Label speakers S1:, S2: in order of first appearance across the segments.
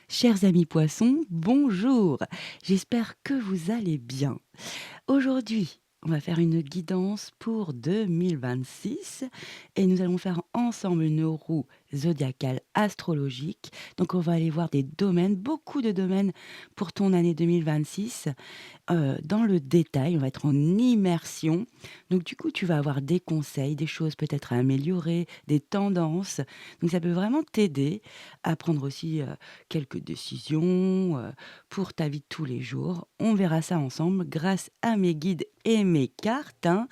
S1: Chers amis poissons, bonjour. J'espère que vous allez bien. Aujourd'hui, on va faire une guidance pour 2026 et nous allons faire ensemble une roue zodiacale astrologique. Donc, on va aller voir des domaines, beaucoup de domaines pour ton année 2026 dans le détail. On va être en immersion. Donc, du coup, tu vas avoir des conseils, des choses peut-être à améliorer, des tendances. Donc, ça peut vraiment t'aider à prendre aussi quelques décisions pour ta vie de tous les jours. On verra ça ensemble grâce à mes guides et mes cartes, hein.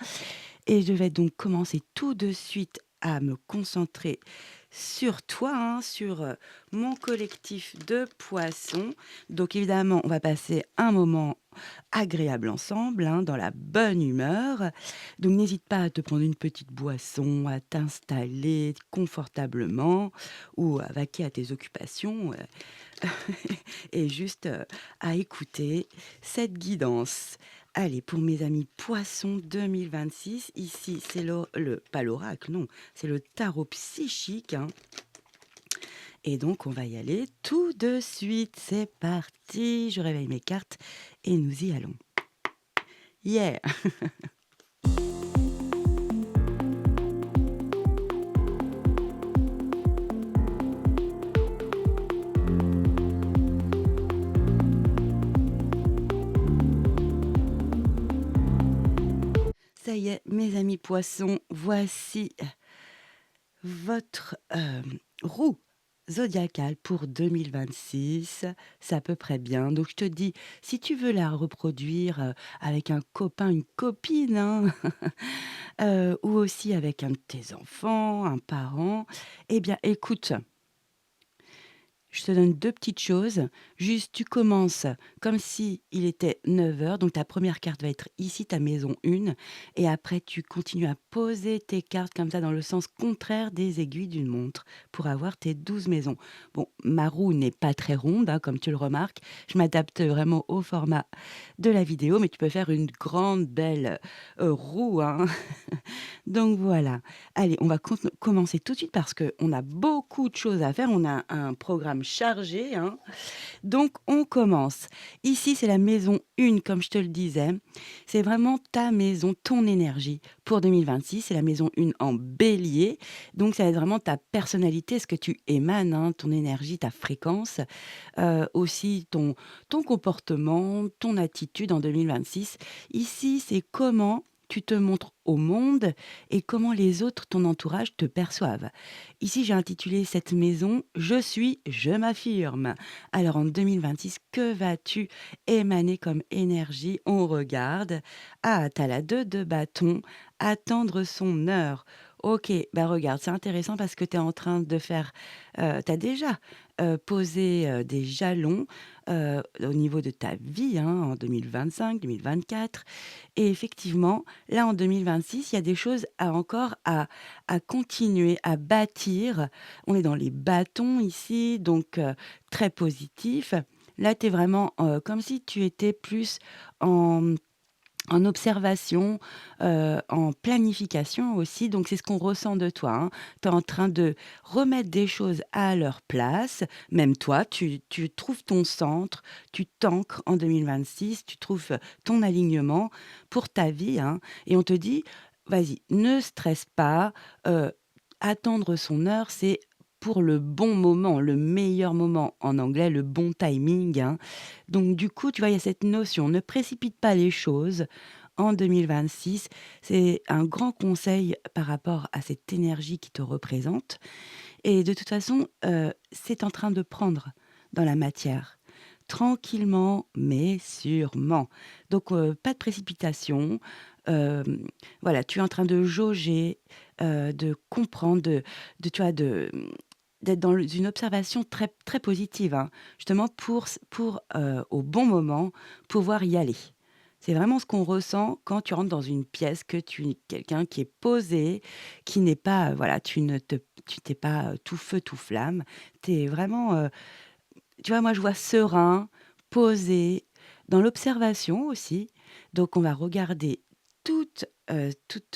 S1: Et je vais donc commencer tout de suite à me concentrer sur toi, hein, sur mon collectif de poissons. Donc évidemment, on va passer un moment agréable ensemble, hein, dans la bonne humeur. Donc n'hésite pas à te prendre une petite boisson, à t'installer confortablement ou à vaquer à tes occupations et juste à écouter cette guidance. Allez, pour mes amis poissons 2026, ici c'est pas l'oracle, non, c'est le tarot psychique, hein. Et donc on va y aller tout de suite. C'est parti, je réveille mes cartes et nous y allons. Yeah. Ça y est, mes amis poissons, voici votre roue zodiacale pour 2026. C'est à peu près bien. Donc je te dis, si tu veux la reproduire avec un copain, une copine, hein, ou aussi avec un de tes enfants, un parent, eh bien écoute, je te donne 2 petites choses. Juste, tu commences comme si il était 9 heures. Donc ta première carte va être ici, ta maison 1, et après tu continues à poser tes cartes comme ça dans le sens contraire des aiguilles d'une montre pour avoir tes 12 maisons. Bon, ma roue n'est pas très ronde, hein, comme tu le remarques. Je m'adapte vraiment au format de la vidéo, mais tu peux faire une grande belle, roue, hein. Donc voilà. Allez, on va commencer tout de suite parce qu'on a beaucoup de choses à faire. On a un programme chargé, hein. Donc on commence. Ici, c'est la maison 1, comme je te le disais. C'est vraiment ta maison, ton énergie pour 2026. C'est la maison 1 en bélier. Donc ça va être vraiment ta personnalité, ce que tu émanes, hein, ton énergie, ta fréquence, aussi ton comportement, ton attitude en 2026. Ici, c'est comment tu te montres au monde et comment les autres, ton entourage, te perçoivent. Ici, j'ai intitulé cette maison «Je suis, je m'affirme». Alors en 2026, que vas-tu émaner comme énergie? On regarde. Ah, tu as la 2 de bâton, attendre son heure. OK, bah regarde, c'est intéressant parce que tu es en train de faire, tu as déjà poser, des jalons, au niveau de ta vie, hein, en 2025-2024 et effectivement, là, en 2026, il y a des choses à continuer à bâtir. On est dans les bâtons ici, donc très positif. Là, tu es vraiment, comme si tu étais plus en en observation, en planification aussi, donc c'est ce qu'on ressent de toi, hein. Tu es en train de remettre des choses à leur place, même toi, tu trouves ton centre, tu t'ancres en 2026, tu trouves, ton alignement pour ta vie, hein, et on te dit: «Vas-y, ne stresse pas, attendre son heure, c'est pour le bon moment, le meilleur moment», en anglais, le bon timing, hein. Donc du coup, tu vois, il y a cette notion, ne précipite pas les choses en 2026. C'est un grand conseil par rapport à cette énergie qui te représente et de toute façon, c'est en train de prendre dans la matière. Tranquillement, mais sûrement. Donc, pas de précipitation. Voilà, tu es en train de jauger, de comprendre, tu vois, d'être dans une observation très très positive, hein, justement au bon moment, pouvoir y aller. C'est vraiment ce qu'on ressent quand tu rentres dans une pièce, que tu es quelqu'un qui est posé, qui n'est pas, voilà, tu t'es pas, tout feu tout flamme. Tu es vraiment, tu vois, moi je vois serein, posé, dans l'observation aussi. Donc on va regarder toutes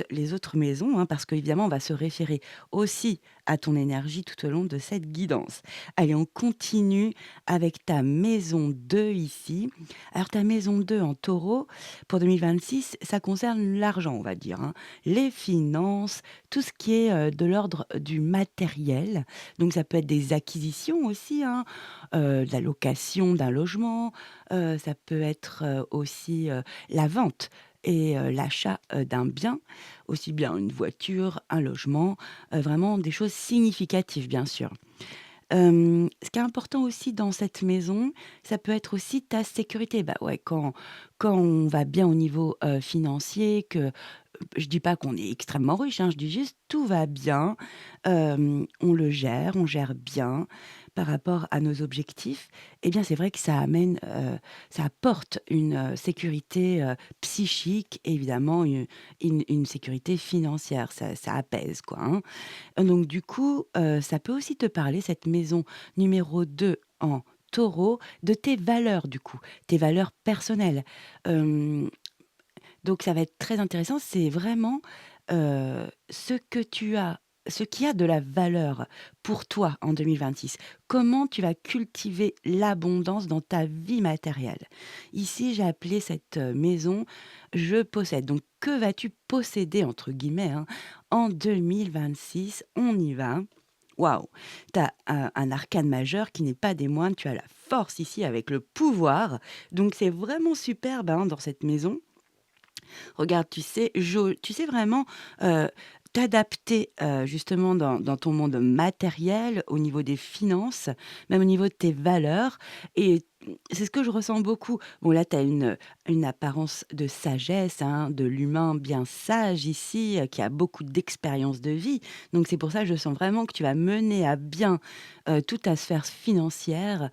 S1: les autres maisons, hein, parce qu'évidemment, on va se référer aussi à ton énergie tout au long de cette guidance. Allez, on continue avec ta maison 2 ici. Alors ta maison 2 en Taureau, pour 2026, ça concerne l'argent, on va dire, hein, les finances, tout ce qui est, de l'ordre du matériel. Donc ça peut être des acquisitions aussi, hein, de la location d'un logement, ça peut être, aussi, la vente et l'achat, d'un bien, aussi bien une voiture, un logement, vraiment des choses significatives, bien sûr. Ce qui est important aussi dans cette maison, ça peut être aussi ta sécurité. Bah, ouais, quand on va bien au niveau, financier, que je dis pas qu'on est extrêmement riche, hein, je dis juste tout va bien, on gère bien par rapport à nos objectifs. Eh bien, c'est vrai que ça apporte une, sécurité, psychique et évidemment une sécurité financière. Ça apaise quoi, hein. Donc du coup, ça peut aussi te parler, cette maison numéro 2 en Taureau, de tes valeurs du coup, tes valeurs personnelles. Hem donc ça va être très intéressant, c'est vraiment, ce qui a de la valeur pour toi en 2026. Comment tu vas cultiver l'abondance dans ta vie matérielle? Ici, j'ai appelé cette, maison «Je possède». Donc que vas-tu «posséder» entre guillemets, hein, en 2026? On y va. Waouh! Tu as un arcane majeur qui n'est pas des moindres, tu as la force ici avec le pouvoir, donc c'est vraiment superbe, hein, dans cette maison. Regarde, tu sais vraiment, t'adapter, justement dans ton monde matériel, au niveau des finances, même au niveau de tes valeurs et c'est ce que je ressens beaucoup. Bon là, tu as une apparence de sagesse, hein, de l'humain bien sage ici, qui a beaucoup d'expérience de vie. Donc c'est pour ça que je sens vraiment que tu vas mener à bien, toute ta sphère financière,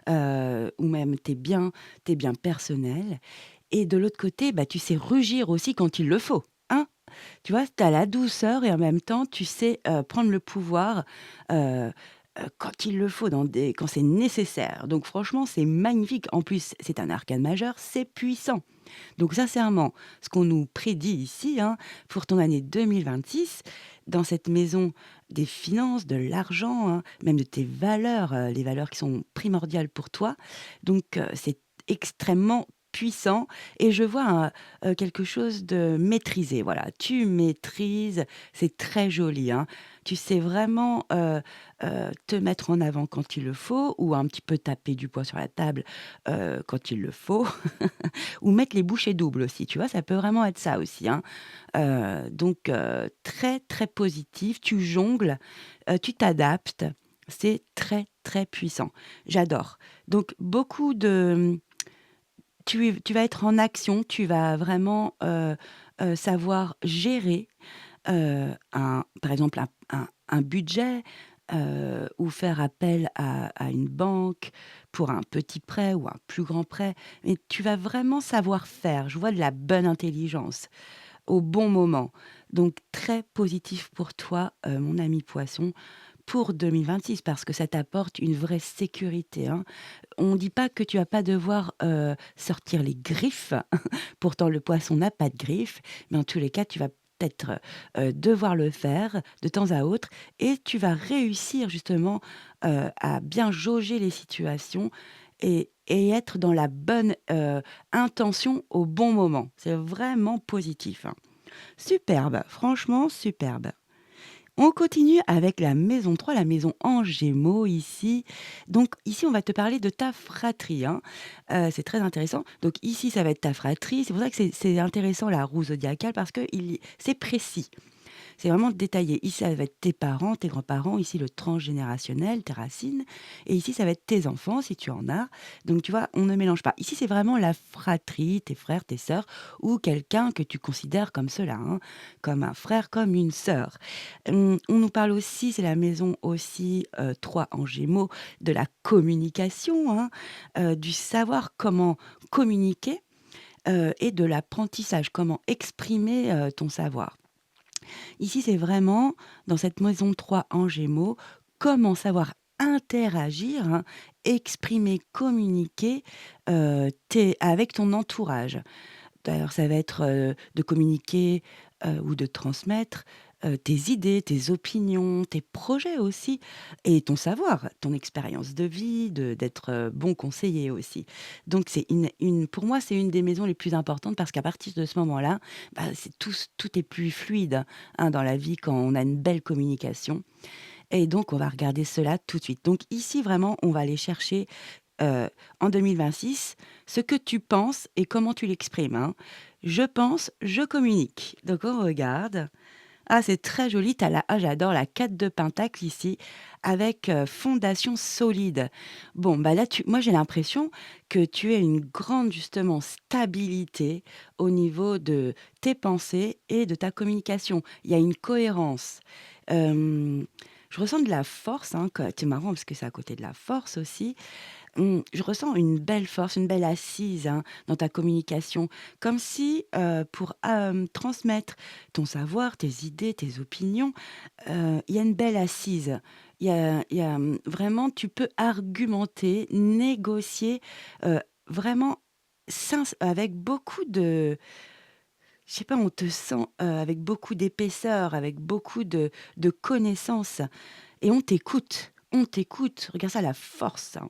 S1: ou même tes biens personnels et de l'autre côté, bah, tu sais rugir aussi quand il le faut, hein? Tu vois? Tu as la douceur et en même temps, tu sais, prendre le pouvoir, heu quand il le faut, quand c'est nécessaire. Donc franchement, c'est magnifique. En plus, c'est un arcane majeur, c'est puissant. Donc sincèrement, ce qu'on nous prédit ici, hein, pour ton année 2026, dans cette maison des finances, de l'argent, hein, même de tes valeurs, les valeurs qui sont primordiales pour toi. Donc c'est extrêmement puissant et je vois quelque chose de maîtrisé. Voilà, tu maîtrises, c'est très joli, hein. Tu sais vraiment te mettre en avant quand il le faut ou un petit peu taper du poing sur la table quand il le faut. Ou mettre les bouchées doubles aussi, tu vois? Ça peut vraiment être ça aussi, hein. Donc très, très positif, tu jongles, tu t'adaptes, c'est très, très puissant. J'adore. Donc beaucoup de tu vas être en action, tu vas vraiment, savoir gérer, par exemple un budget, ou faire appel à une banque pour un petit prêt ou un plus grand prêt. Mais tu vas vraiment savoir faire. Je vois de la bonne intelligence au bon moment. Donc très positif pour toi, mon ami poisson, pour 2026 parce que ça t'apporte une vraie sécurité, hein. On ne dit pas que tu vas pas devoir, sortir les griffes. Pourtant, le poisson n'a pas de griffes, mais en tous les cas, tu vas peut-être, devoir le faire de temps à autre et tu vas réussir justement, à bien jauger les situations et être dans la bonne, intention au bon moment. C'est vraiment positif, hein. Superbe, franchement superbe. On continue avec la maison 3, la maison en gémeaux ici. Donc ici, on va te parler de ta fratrie, hein. C'est très intéressant. Donc ici, ça va être ta fratrie. C'est pour ça que c'est intéressant la roue zodiacale parce que c'est précis. C'est vraiment détaillé. Ici, ça va être tes parents, tes grands-parents, ici le transgénérationnel, tes racines et ici, ça va être tes enfants si tu en as. Donc tu vois, on ne mélange pas. Ici, c'est vraiment la fratrie, tes frères, tes sœurs ou quelqu'un que tu considères comme cela, hein, comme un frère, comme une sœur. On nous parle aussi, c'est la maison aussi, 3 en gémeaux, de la communication, hein, du savoir comment communiquer, et de l'apprentissage, comment exprimer, ton savoir. Ici, c'est vraiment dans cette maison 3 en gémeaux, comment savoir interagir, hein, exprimer, communiquer, avec ton entourage. D'ailleurs, ça va être, de communiquer, ou de transmettre, tes idées, tes opinions, tes projets aussi et ton savoir, ton expérience de vie, d'être, bon conseiller aussi. Donc c'est une pour moi, c'est une des maisons les plus importantes parce qu'à partir de ce moment-là, bah, c'est tout est plus fluide, hein, dans la vie quand on a une belle communication et donc on va regarder cela tout de suite. Donc ici, vraiment, on va aller chercher, heu, en 2026, ce que tu penses et comment tu l'exprimes, hein. Je pense, je communique. Donc on regarde. Ah, c'est très joli. Tu la j'adore la 4 de pentacle ici avec, fondation solide. Bon, bah, là, moi, j'ai l'impression que tu as une grande, justement, stabilité au niveau de tes pensées et de ta communication. Il y a une cohérence. Hem, je ressens de la force, hein, que c'est marrant parce que c'est à côté de la force aussi. Je ressens une belle force, une belle assise, hein, dans ta communication. Comme si, pour, transmettre ton savoir, tes idées, tes opinions, il y a une belle assise. Vraiment, tu peux argumenter, négocier, vraiment avec beaucoup de je sais pas, on te sent, avec beaucoup d'épaisseur, avec beaucoup de connaissances et on t'écoute. On t'écoute. Regarde ça, la force, hein.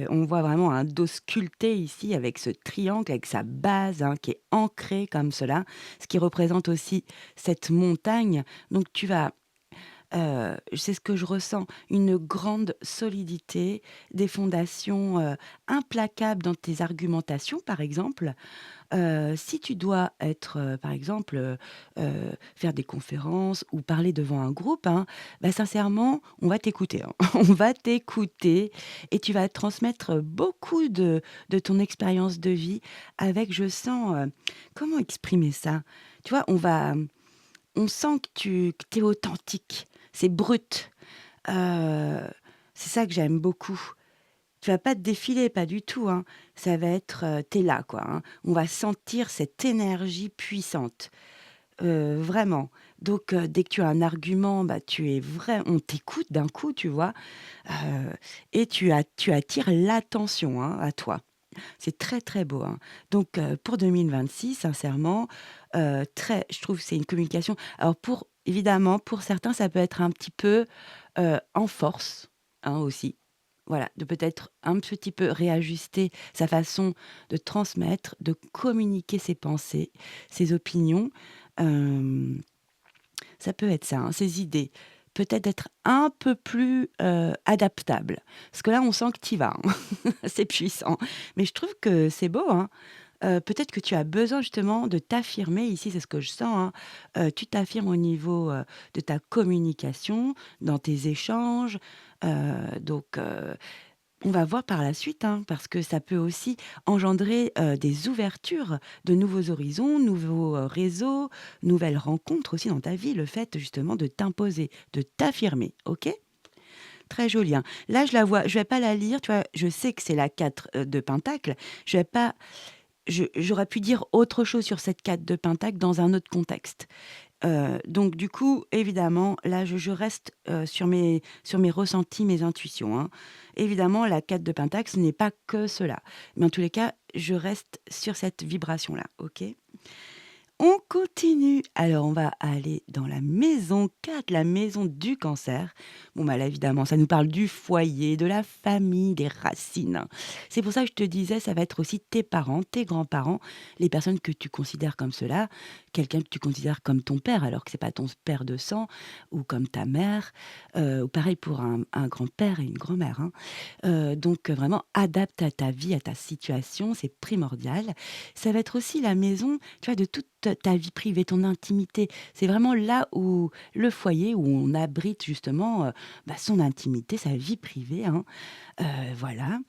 S1: On voit vraiment un dos sculpté ici avec ce triangle, avec sa base, hein, qui est ancrée comme cela, ce qui représente aussi cette montagne. Donc tu vas c'est ce que je ressens, une grande solidité, des fondations, implacables dans tes argumentations, par exemple. Si tu dois être, par exemple, faire des conférences ou parler devant un groupe, hein, bah, sincèrement, on va t'écouter, hein. On va t'écouter et tu vas transmettre, beaucoup de ton expérience de vie avec, je sens, comment exprimer ça? Tu vois, on sent que tu es authentique, c'est brut. Heu, c'est ça que j'aime beaucoup. Tu vas pas te défiler, pas du tout, hein. Ça va être, tu là, quoi, hein. On va sentir cette énergie puissante, vraiment. Donc dès que tu as un argument, bah, tu es vrai on t'écoute d'un coup, tu vois? Heu et tu attires l'attention, hein, à toi. C'est très, très beau, hein. Donc pour 2026, sincèrement, très je trouve que c'est une communication alors évidemment, pour certains, ça peut être un petit peu, en force, hein, aussi. Voilà, de peut-être un petit peu réajuster sa façon de transmettre, de communiquer ses pensées, ses opinions. Hem, Ça peut être ça, hein, ses idées. Peut-être être un peu plus, adaptable. Parce que là, on sent que tu y vas, hein. C'est puissant. Mais je trouve que c'est beau, hein. Peut-être que tu as besoin justement de t'affirmer, ici c'est ce que je sens, hein. Tu t'affirmes au niveau, de ta communication, dans tes échanges, donc on va voir par la suite, hein, parce que ça peut aussi engendrer, des ouvertures de nouveaux horizons, nouveaux, réseaux, nouvelles rencontres aussi dans ta vie. Le fait justement de t'imposer, de t'affirmer, OK? Très joli, hein. Là, je la vois je vais pas la lire, tu vois? Je sais que c'est la 4 de pentacle. Je vais pas j'aurais pu dire autre chose sur cette 4 de pentacle dans un autre contexte. Donc du coup, évidemment, là, je reste, sur mes ressentis, mes intuitions, hein. Évidemment, la 4 de pentacle, ce n'est pas que cela. Mais en tous les cas, je reste sur cette vibration-là, OK? On continue. Alors, on va aller dans la maison 4, la maison du cancer. Bon, bah là, évidemment, ça nous parle du foyer, de la famille, des racines. C'est pour ça que je te disais, ça va être aussi tes parents, tes grands-parents, les personnes que tu considères comme cela, quelqu'un que tu considères comme ton père, alors que c'est pas ton père de sang, ou comme ta mère, ou pareil pour un grand-père et une grand-mère, hein. Donc, vraiment, adapte à ta vie, à ta situation, c'est primordial. Ça va être aussi la maison, tu vois, de toute ta vie privée, ton intimité. C'est vraiment là où le foyer où on abrite justement, bah, son intimité, sa vie privée, hein. Voilà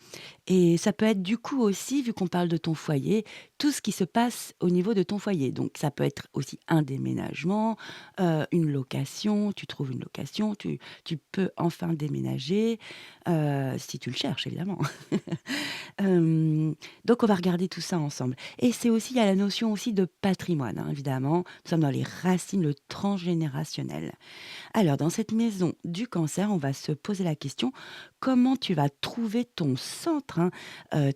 S1: et ça peut être du coup aussi, vu qu'on parle de ton foyer, tout ce qui se passe au niveau de ton foyer. Donc ça peut être aussi un déménagement, une location, tu trouves une location, tu peux enfin déménager, si tu le cherches évidemment. Hem, donc on va regarder tout ça ensemble et c'est aussi il y a la notion aussi de patrimoine. patrimoine, hein, évidemment. Nous sommes dans les racines, le transgénérationnel. Alors, dans cette maison du cancer, on va se poser la question, comment tu vas trouver ton centre, hein,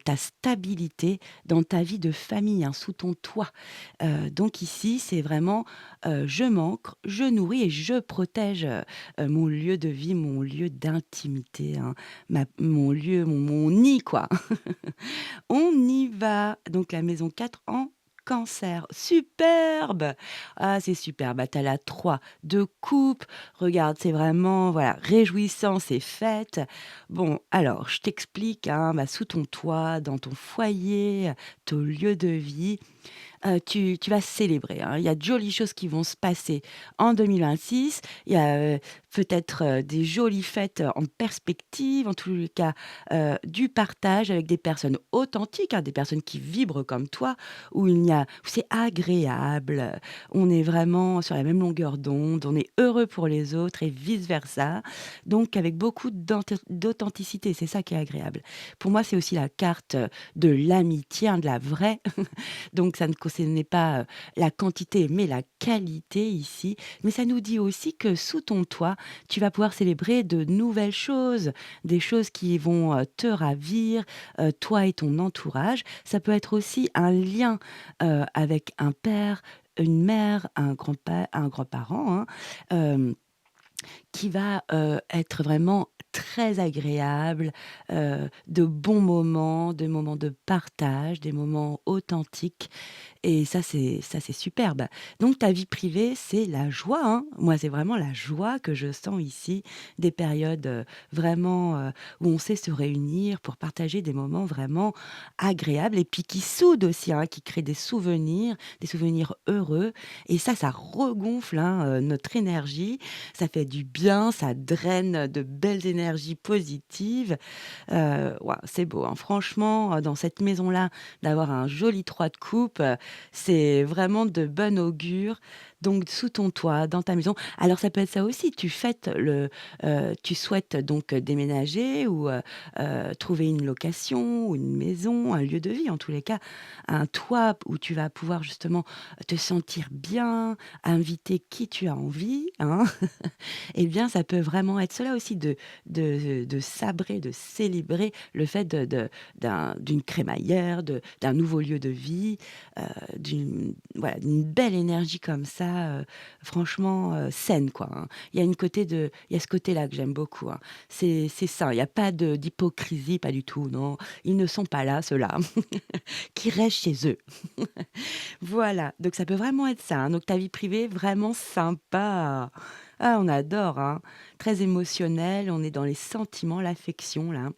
S1: ta stabilité dans ta vie de famille, hein, sous ton toit. Donc ici, c'est vraiment, je m'ancre, je nourris et je protège, mon lieu de vie, mon lieu d'intimité, hein, mon lieu, mon nid, quoi. On y va! Donc la maison 4 en Cancer. Superbe! Ah, c'est superbe. Ah, tu as la 3 de coupe. Regarde, c'est vraiment, voilà, réjouissance et fête. Bon, alors, je t'explique, hein, bah, sous ton toit, dans ton foyer, ton lieu de vie, tu vas célébrer, hein. Il y a de jolies choses qui vont se passer en 2026. Il y a, peut-être, des jolies fêtes, en perspective, en tous les cas, du partage avec des personnes authentiques, hein, des personnes qui vibrent comme toi, où c'est agréable, on est vraiment sur la même longueur d'onde, on est heureux pour les autres et vice versa. Donc avec beaucoup d'authenticité, c'est ça qui est agréable. Pour moi, c'est aussi la carte, de l'amitié, hein, de la vraie. Donc ça ne concernait pas, la quantité, mais la qualité ici. Mais ça nous dit aussi que sous ton toit, tu vas pouvoir célébrer de nouvelles choses, des choses qui vont, te ravir, toi et ton entourage. Ça peut être aussi un lien, avec un père, une mère, un grand-parent, hein, qui va, être vraiment très agréable, de bons moments, de moments de partage, des moments authentiques et ça c'est superbe. Donc ta vie privée, c'est la joie, hein. Moi, c'est vraiment la joie que je sens ici, des périodes, vraiment, où on sait se réunir pour partager des moments vraiment agréables et puis qui soudent aussi, hein, qui créent des souvenirs heureux et ça regonfle, hein, notre énergie. Ça fait du bien, ça draine de belles énergies positives. Waouh, c'est beau, hein. Franchement, dans cette maison-là, d'avoir un joli 3 de coupe, c'est vraiment de bon augure. Donc sous ton toit, dans ta maison. Alors ça peut être ça aussi, tu souhaites donc déménager ou, trouver une location ou une maison, un lieu de vie en tous les cas, un toit où tu vas pouvoir justement te sentir bien, inviter qui tu as envie, hein. Eh bien, ça peut vraiment être cela aussi de sabrer, de célébrer le fait d'une crémaillère, d'un nouveau lieu de vie, d'une belle énergie comme ça, franchement, saine, quoi, hein. Il y a ce côté-là que j'aime beaucoup, hein. C'est sain, il y a pas d'hypocrisie, pas du tout, non. Ils ne sont pas là, ceux-là, qui restent chez eux. Voilà, donc ça peut vraiment être ça, hein. Donc ta vie privée, vraiment sympa. Ah, on adore, hein. Très émotionnel, on est dans les sentiments, l'affection, là.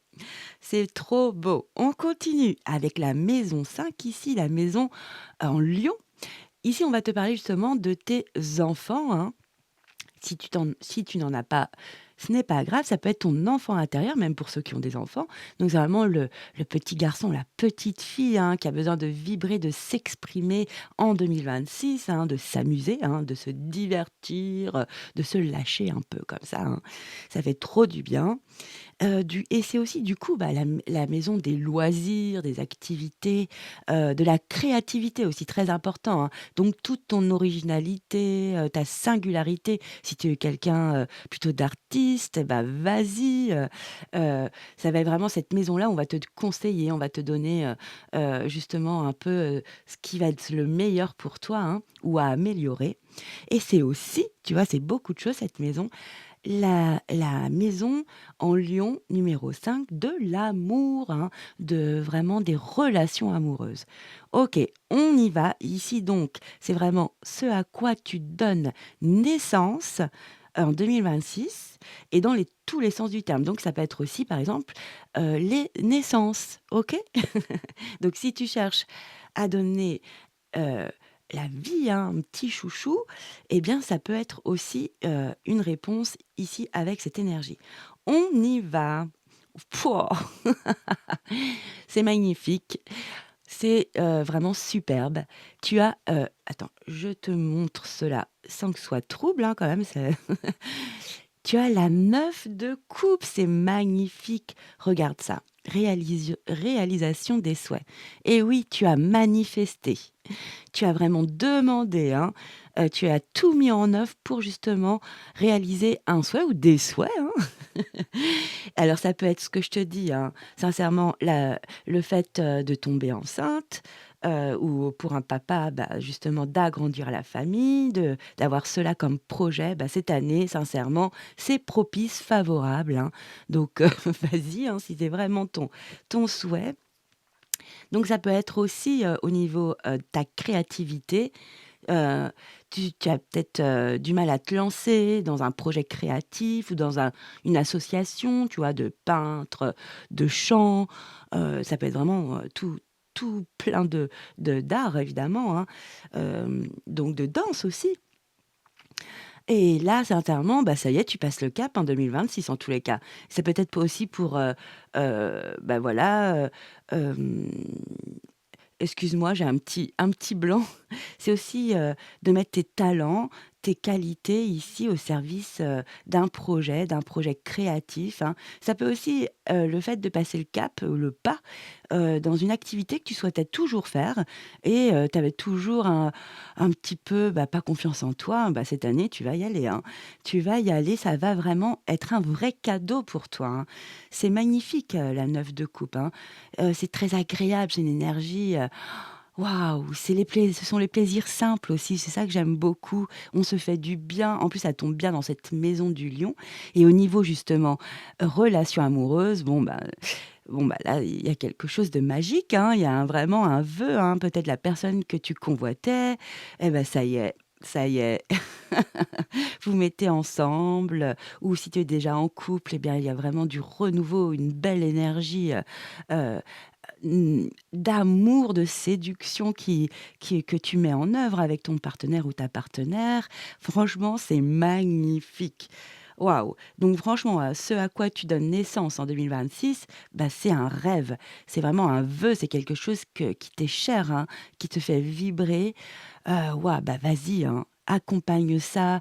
S1: C'est trop beau. On continue avec la maison 5 ici, la maison en Lyon. Ici, on va te parler justement de tes enfants, hein. Si tu n'en as pas, ce n'est pas grave, ça peut être ton enfant intérieur, même pour ceux qui ont des enfants. Donc c'est vraiment le petit garçon, la petite fille, hein, qui a besoin de vibrer, de s'exprimer en 2026, hein, de s'amuser, hein, de se divertir, de se lâcher un peu comme ça, hein. Ça fait trop du bien. Du Et c'est aussi du coup, bah, la maison des loisirs, des activités, de la créativité aussi, très important, hein. Donc toute ton originalité, ta singularité, si tu es quelqu'un, plutôt d'artiste, eh bah, vas-y, ça va être vraiment cette maison-là, on va te conseiller, on va te donner, justement un peu, ce qui va être le meilleur pour toi, hein, ou à améliorer et c'est aussi, tu vois, c'est beaucoup de choses cette maison, la maison en lion numéro 5 de l'amour, hein, de vraiment des relations amoureuses. OK, on y va. Ici donc, c'est vraiment ce à quoi tu donnes naissance en 2026 et dans tous les sens du terme. Donc ça peut être aussi, par exemple, les naissances, OK? Donc si tu cherches à donner, heu, la vie à un petit chouchou, eh bien ça peut être aussi, une réponse ici avec cette énergie. On y va. Pouah! C'est magnifique, c'est, vraiment superbe. Tu as, attends, je te montre cela sans que ce soit trouble, hein, quand même, c'est Tu as la 9 de coupe, c'est magnifique. Regarde ça. Réalisation des souhaits. Et oui, tu as manifesté. Tu as vraiment demandé, hein. Tu as tout mis en œuvre pour justement réaliser un souhait ou des souhaits, hein. Alors ça peut être ce que je te dis, hein, sincèrement, le fait, de tomber enceinte, ou pour un papa, bah, justement d'agrandir la famille, d'avoir cela comme projet, bah, cette année, sincèrement, c'est propice, favorable, hein. Donc vas-y, hein, si c'est vraiment ton souhait. Donc ça peut être aussi, au niveau, de ta créativité. Heu, tu as peut-être, du mal à te lancer dans un projet créatif ou dans une association, tu vois, de peintres, de chants, ça peut être vraiment, tout plein de d'art évidemment, hein, donc de danse aussi. Et là, sincèrement, bah, ça y est, tu passes le cap en 2026 en tous les cas. C'est peut-être pas aussi pour, bah, voilà, hem excuse-moi, j'ai un petit blanc. C'est aussi, de mettre tes talents, tes qualités ici au service, d'un projet créatif, hein. Ça peut aussi, le fait de passer le cap ou le pas, dans une activité que tu souhaitais toujours faire et tu avais toujours un petit peu, bah, pas confiance en toi, bah, cette année tu vas y aller, hein. Tu vas y aller, ça va vraiment être un vrai cadeau pour toi, hein. C'est magnifique, la 9 de coupe, hein. C'est très agréable, c'est une énergie, waouh! Ce sont les plaisirs simples aussi, c'est ça que j'aime beaucoup. On se fait du bien, en plus ça tombe bien dans cette maison du lion et au niveau justement, relation amoureuse, bon, bah, là, il y a quelque chose de magique, hein. Il y a vraiment un vœu, hein. Peut-être la personne que tu convoitais et ben ça y est, vous mettez ensemble, ou si tu es déjà en couple, eh bien, il y a vraiment du renouveau, une belle énergie, heu, d'amour, de séduction que tu mets en œuvre avec ton partenaire ou ta partenaire. Franchement, c'est magnifique. Waouh! Donc franchement, ce à quoi tu donnes naissance en 2026, bah, c'est un rêve. C'est vraiment un vœu, c'est quelque chose qui t'est cher, hein, qui te fait vibrer. Waouh, bah, vas-y, hein, accompagne ça,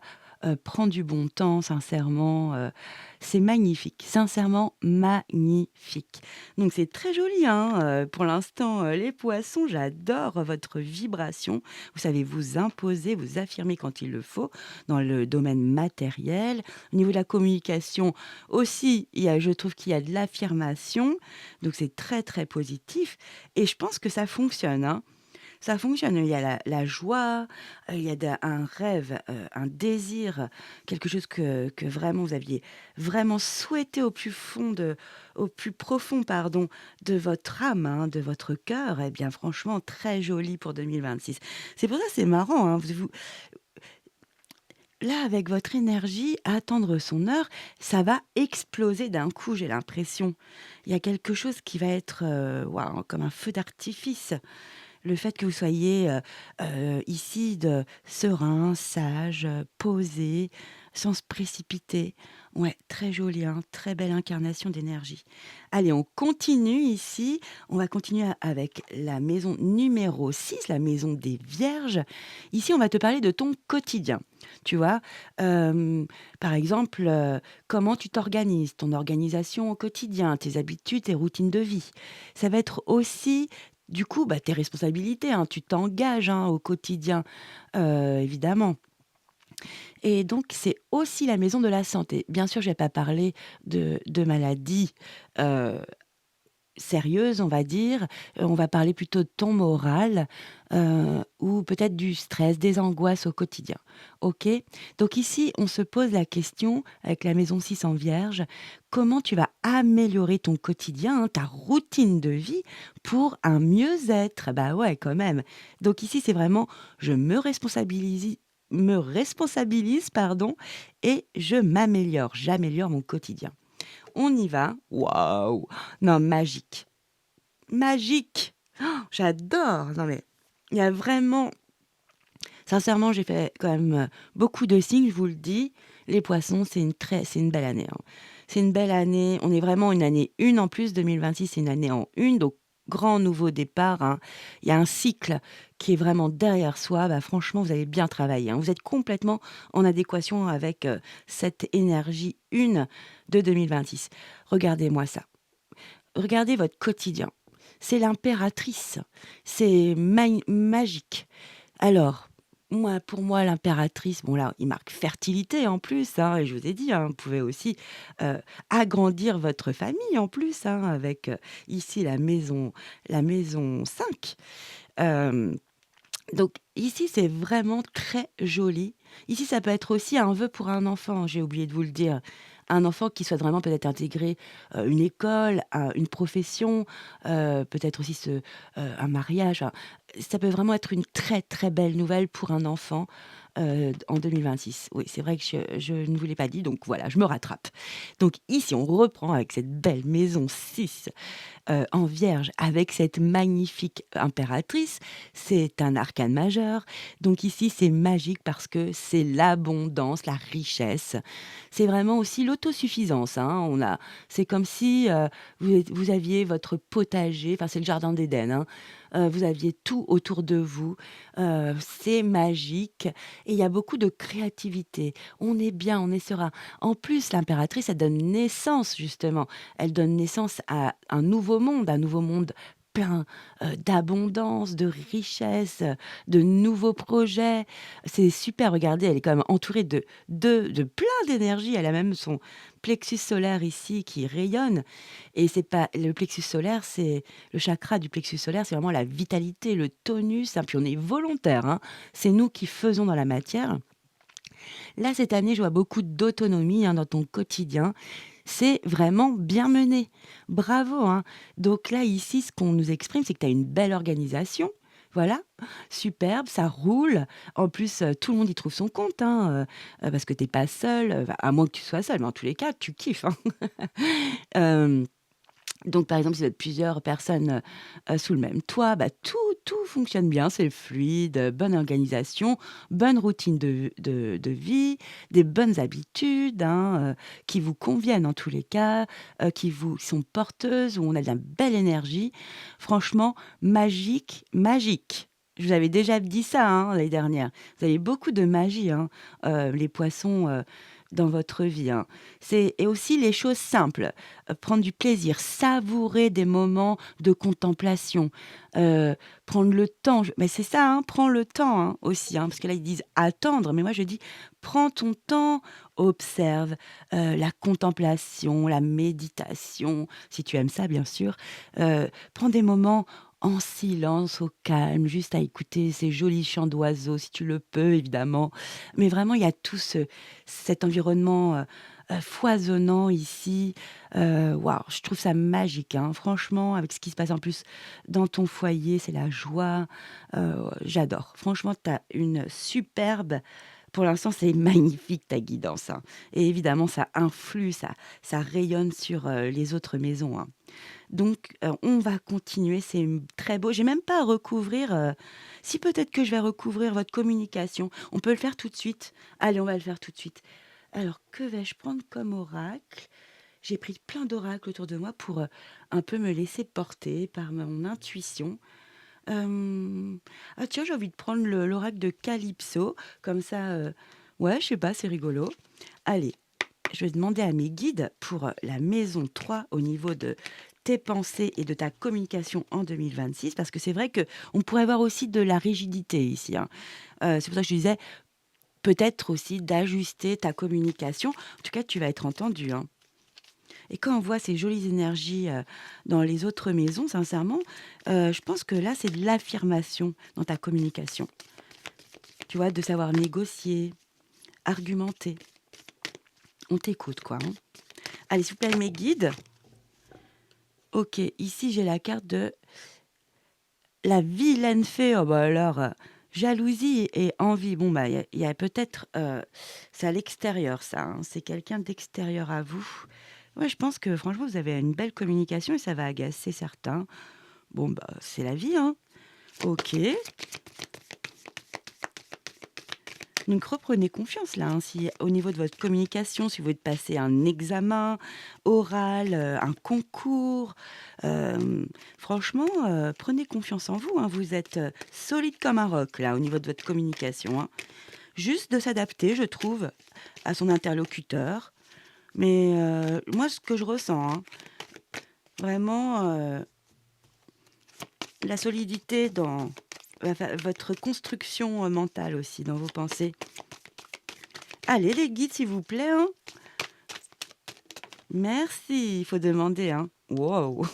S1: prends du bon temps sincèrement, c'est magnifique, sincèrement magnifique. Donc c'est très joli, hein, pour l'instant, les poissons, j'adore votre vibration. Vous savez vous imposer, vous affirmer quand il le faut dans le domaine matériel. Au niveau de la communication aussi, je trouve qu'il y a de l'affirmation, donc c'est très, très positif et je pense que ça fonctionne, hein. Ça fonctionne, il y a la joie, il y a un rêve, un désir, quelque chose que vraiment vous aviez vraiment souhaité au plus profond, pardon, de votre âme, hein, de votre cœur et bien franchement très joli pour 2026. C'est pour ça, c'est marrant, hein, vous là, avec votre énergie, à attendre son heure, ça va exploser d'un coup, j'ai l'impression. Il y a quelque chose qui va être, waouh, comme un feu d'artifice. Le fait que vous soyez, ici de serein, sage, posé, sans se précipiter. Ouais, très joli, hein, très belle incarnation d'énergie. Allez, on continue ici. On va continuer avec la maison numéro 6, la maison des Vierges. Ici, on va te parler de ton quotidien. Tu vois? Hem, Par exemple, comment tu t'organises, ton organisation au quotidien, tes habitudes, tes routines de vie. Ça va être aussi du coup, bah, tes responsabilités, hein, tu t'engages, hein, au quotidien, évidemment et donc c'est aussi la maison de la santé. Bien sûr, je vais pas parler de maladies, heu, sérieuses, on va dire. On va parler plutôt de ton moral, ou peut-être du stress, des angoisses au quotidien. OK? Donc ici, on se pose la question, avec la maison 6 en Vierge, comment tu vas améliorer ton quotidien, hein, ta routine de vie pour un mieux-être? Bah, ouais, quand même. Donc ici, c'est vraiment je me responsabilise, pardon, et je m'améliore. J'améliore mon quotidien. On y va. Waouh! Non, magique. Magique! J'adore! Non mais, il y a vraiment sincèrement, j'ai fait quand même, beaucoup de signes, je vous le dis. Les poissons, c'est une belle année, hein. C'est une belle année, on est vraiment une année 1 en plus, 2026, c'est une année en 1, donc grand nouveau départ, hein. Il y a un cycle qui est vraiment derrière soi, bah, franchement, vous avez bien travaillé, hein. Vous êtes complètement en adéquation avec, cette énergie 1 de 2026. Regardez-moi ça. Regardez votre quotidien. C'est l'impératrice. C'est magique. Alors, moi, pour moi, l'impératrice, bon là, il marque fertilité en plus, hein, et je vous ai dit, hein, vous pouvez aussi agrandir votre famille en plus, hein, avec ici la maison 5. Euh, donc ici, c'est vraiment très joli. Ici, ça peut être aussi un vœu pour un enfant, j'ai oublié de vous le dire. Un enfant qui souhaite vraiment peut-être intégrer une école, une profession, peut-être aussi un mariage. Enfin, ça peut vraiment être une très très belle nouvelle pour un enfant en 2026. Oui, c'est vrai que je ne vous l'ai pas dit, donc voilà, je me rattrape. Donc ici, on reprend avec cette belle maison 6 en Vierge avec cette magnifique impératrice. C'est un arcane majeur. Donc ici, c'est magique parce que c'est l'abondance, la richesse. C'est vraiment aussi l'autosuffisance, hein. C'est comme si vous aviez votre potager, enfin c'est le jardin d'Éden, hein. Vous aviez tout autour de vous. C'est magique et il y a beaucoup de créativité. On est bien, on est serein. En plus, l'impératrice, elle donne naissance justement. Elle donne naissance à un nouveau monde plein d'abondance, de richesse, de nouveaux projets. C'est super, regardez, elle est quand même entourée de plein d'énergie. Elle a même son plexus solaire ici qui rayonne. Et c'est pas le plexus solaire, c'est le chakra du plexus solaire, c'est vraiment la vitalité, le tonus. Hein, puis on est volontaire, hein. C'est nous qui faisons dans la matière. Là, cette année, je vois beaucoup d'autonomie, hein, dans ton quotidien. C'est vraiment bien mené. Bravo, hein. Donc là, ici, ce qu'on nous exprime, c'est que tu as une belle organisation. Voilà, superbe, ça roule. En plus, tout le monde y trouve son compte, hein, parce que tu pas seul, à moins que tu sois seul, mais en tous les cas, tu kiffes, hein. Hem donc, par exemple, si vous êtes plusieurs personnes, sous le même toit, bah, tout fonctionne bien, c'est fluide, bonne organisation, bonne routine de vie, des bonnes habitudes, hein, qui vous conviennent en tous les cas, qui sont porteuses, où on a de la belle énergie. Franchement, magique, magique. Je vous avais déjà dit ça, hein, l'année dernière. Vous avez beaucoup de magie, hein, les poissons, dans votre vie, hein. Et aussi les choses simples. Prendre du plaisir, savourer des moments de contemplation, prendre le temps. Mais c'est ça, hein, prends le temps, hein, aussi, hein, parce que là, ils disent attendre, mais moi, je dis prends ton temps, observe la contemplation, la méditation, si tu aimes ça, bien sûr. Prends des moments en silence, au calme, juste à écouter ces jolis chants d'oiseaux, si tu le peux, évidemment. Mais vraiment, il y a cet environnement foisonnant ici. Waouh, je trouve ça magique, hein. Franchement, avec ce qui se passe en plus dans ton foyer, c'est la joie. J'adore. Franchement, tu as une superbe. Pour l'instant, c'est magnifique ta guidance, hein. Et évidemment, ça influe, ça rayonne sur les autres maisons, hein. Donc, on va continuer. C'est très beau. J'ai même pas à recouvrir. Si peut-être que je vais recouvrir votre communication. On peut le faire tout de suite. Allez, on va le faire tout de suite. Alors, que vais-je prendre comme oracle? J'ai pris plein d'oracles autour de moi pour un peu me laisser porter par mon intuition. Ah tiens, j'ai envie de prendre l'oracle de Calypso. Comme ça, ouais, je sais pas, c'est rigolo. Allez, je vais demander à mes guides pour la maison 3 au niveau de tes pensées et de ta communication en 2026, parce que c'est vrai que on pourrait avoir aussi de la rigidité ici, hein. C'est pour ça que je disais, peut-être aussi d'ajuster ta communication. En tout cas, tu vas être entendu, hein. Et quand on voit ces jolies énergies dans les autres maisons, sincèrement, je pense que là, c'est de l'affirmation dans ta communication. Tu vois, de savoir négocier, argumenter. On t'écoute, quoi, hein. Allez, s'il vous plaît, mes guides. Ok, ici, j'ai la carte de la vilaine fée. Oh, bah alors, jalousie et envie. Bon, bah, il y a peut-être. C'est à l'extérieur, ça, hein. C'est quelqu'un d'extérieur à vous. Ouais, je pense que franchement, vous avez une belle communication et ça va agacer certains. Bon, bah, c'est la vie, hein. Ok. Donc reprenez confiance là, hein, si au niveau de votre communication, si vous voulez passer un examen oral, un concours, franchement, prenez confiance en vous, hein. Vous êtes, solide comme un roc là, au niveau de votre communication, hein. Juste de s'adapter, je trouve, à son interlocuteur. Mais, moi ce que je ressens, hein, vraiment, la solidité dans votre construction, mentale aussi, dans vos pensées. Allez les guides s'il vous plaît, hein. Merci, il faut demander, hein. Waouh!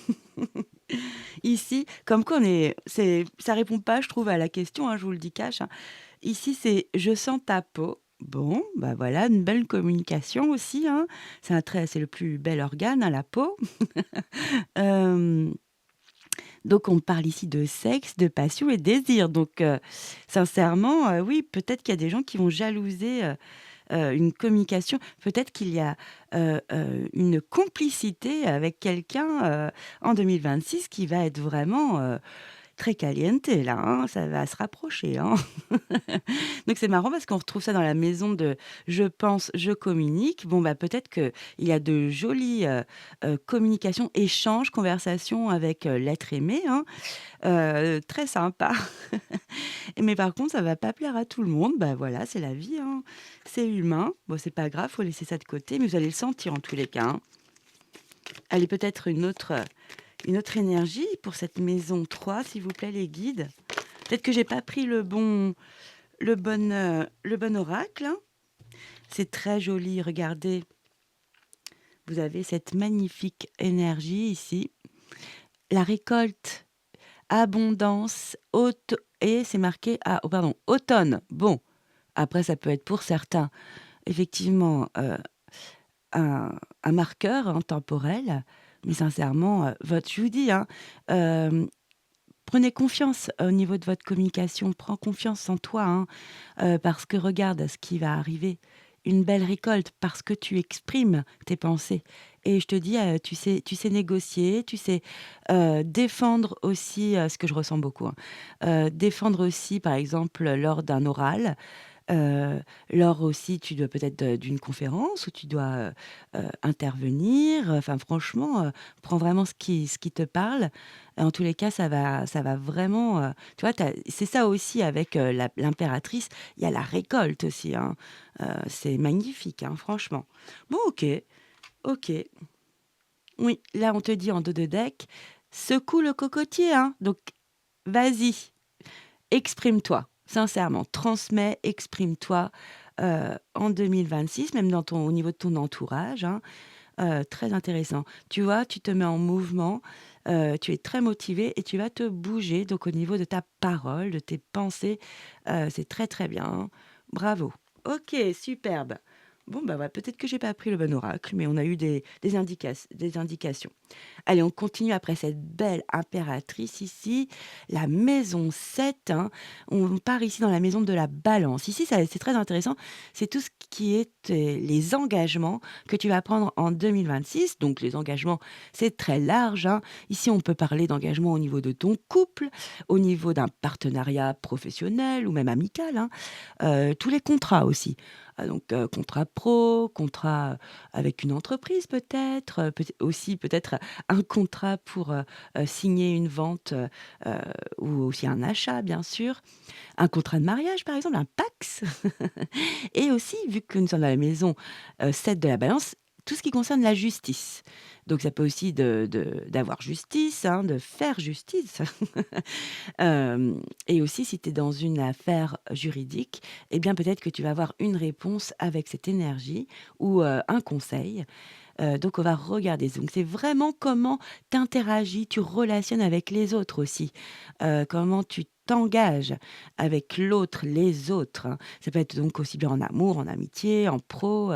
S1: Ici, comme quoi ça répond pas, je trouve, à la question, hein, je vous le dis cash, hein. Ici, c'est: «Je sens ta peau». Bon, bah, voilà, une belle communication aussi, hein. C'est le plus bel organe, hein, la peau. Hem, donc on parle ici de sexe, de passion et de désir. Donc, sincèrement, oui, peut-être qu'il y a des gens qui vont jalouser, une communication. Peut-être qu'il y a, une complicité avec quelqu'un, en 2026 qui va être vraiment, très caliente là, hein, ça va se rapprocher, hein. Donc c'est marrant parce qu'on retrouve ça dans la maison de «je pense, je communique». Bon, bah, peut-être qu'il y a de jolies, communications, échanges, conversations avec, l'être aimé, hein, très sympa. Mais par contre, ça va pas plaire à tout le monde. Bah, voilà, c'est la vie, hein. C'est humain. Bon, c'est pas grave, faut laisser ça de côté, mais vous allez le sentir en tous les cas, hein. Allez, peut-être une autre énergie pour cette maison 3, s'il vous plaît, les guides? Peut-être que j'ai pas pris le bon oracle, hein. C'est très joli, regardez. Vous avez cette magnifique énergie ici. La récolte, abondance, et c'est marqué oh pardon, automne. Bon, après ça peut être pour certains, effectivement, un marqueur, hein, temporel, mais sincèrement, votre je vous dis, hein, hem, prenez confiance au niveau de votre communication. Prends confiance en toi, hein. Parce que regarde ce qui va arriver. Une belle récolte parce que tu exprimes tes pensées et je te dis, tu sais négocier, tu sais, défendre aussi, ce que je ressens beaucoup, hein, défendre aussi, par exemple, lors d'un oral, lors aussi tu dois peut-être d'une conférence où tu dois, intervenir, enfin franchement, prends vraiment ce qui te parle. En tous les cas, ça va vraiment, tu vois, c'est ça aussi avec, l'impératrice, il y a la récolte aussi, hein. C'est magnifique, hein, franchement. Bon, OK, OK. Oui, là, on te dit en dos de deck: «Secoue le cocotier», hein, donc vas-y, exprime-toi, sincèrement, transmets, exprime-toi, en 2026, même dans ton au niveau de ton entourage, hein, très intéressant. Tu vois, tu te mets en mouvement, tu es très motivé et tu vas te bouger, donc au niveau de ta parole, de tes pensées, c'est très, très bien, hein. Bravo. OK, superbe. Bon, bah, ouais, peut-être que j'ai pas pris le bon oracle, mais on a eu des indications. Allez, on continue après cette belle impératrice ici, la maison 7, hein. On part ici dans la maison de la balance. Ici, c'est très intéressant. C'est tout ce qui est les engagements que tu vas prendre en 2026. Donc, les engagements, c'est très large, hein. Ici, on peut parler d'engagement au niveau de ton couple, au niveau d'un partenariat professionnel ou même amical, hein. Tous les contrats aussi. Donc, contrat pro, contrat avec une entreprise peut-être, aussi peut-être un contrat pour, signer une vente, heu, ou aussi un achat bien sûr. Un contrat de mariage par exemple, un PACS et aussi vu que nous sommes dans la maison, 7 de la balance, tout ce qui concerne la justice. Donc ça peut aussi d'avoir justice, hein, de faire justice. Et aussi si tu es dans une affaire juridique, eh bien peut-être que tu vas avoir une réponse avec cette énergie ou, un conseil. Donc on va regarder. Donc c'est vraiment comment tu interagis, tu relationnes avec les autres aussi. Comment tu t'engages avec l'autre, les autres, hein. Ça peut être donc aussi bien en amour, en amitié, en pro,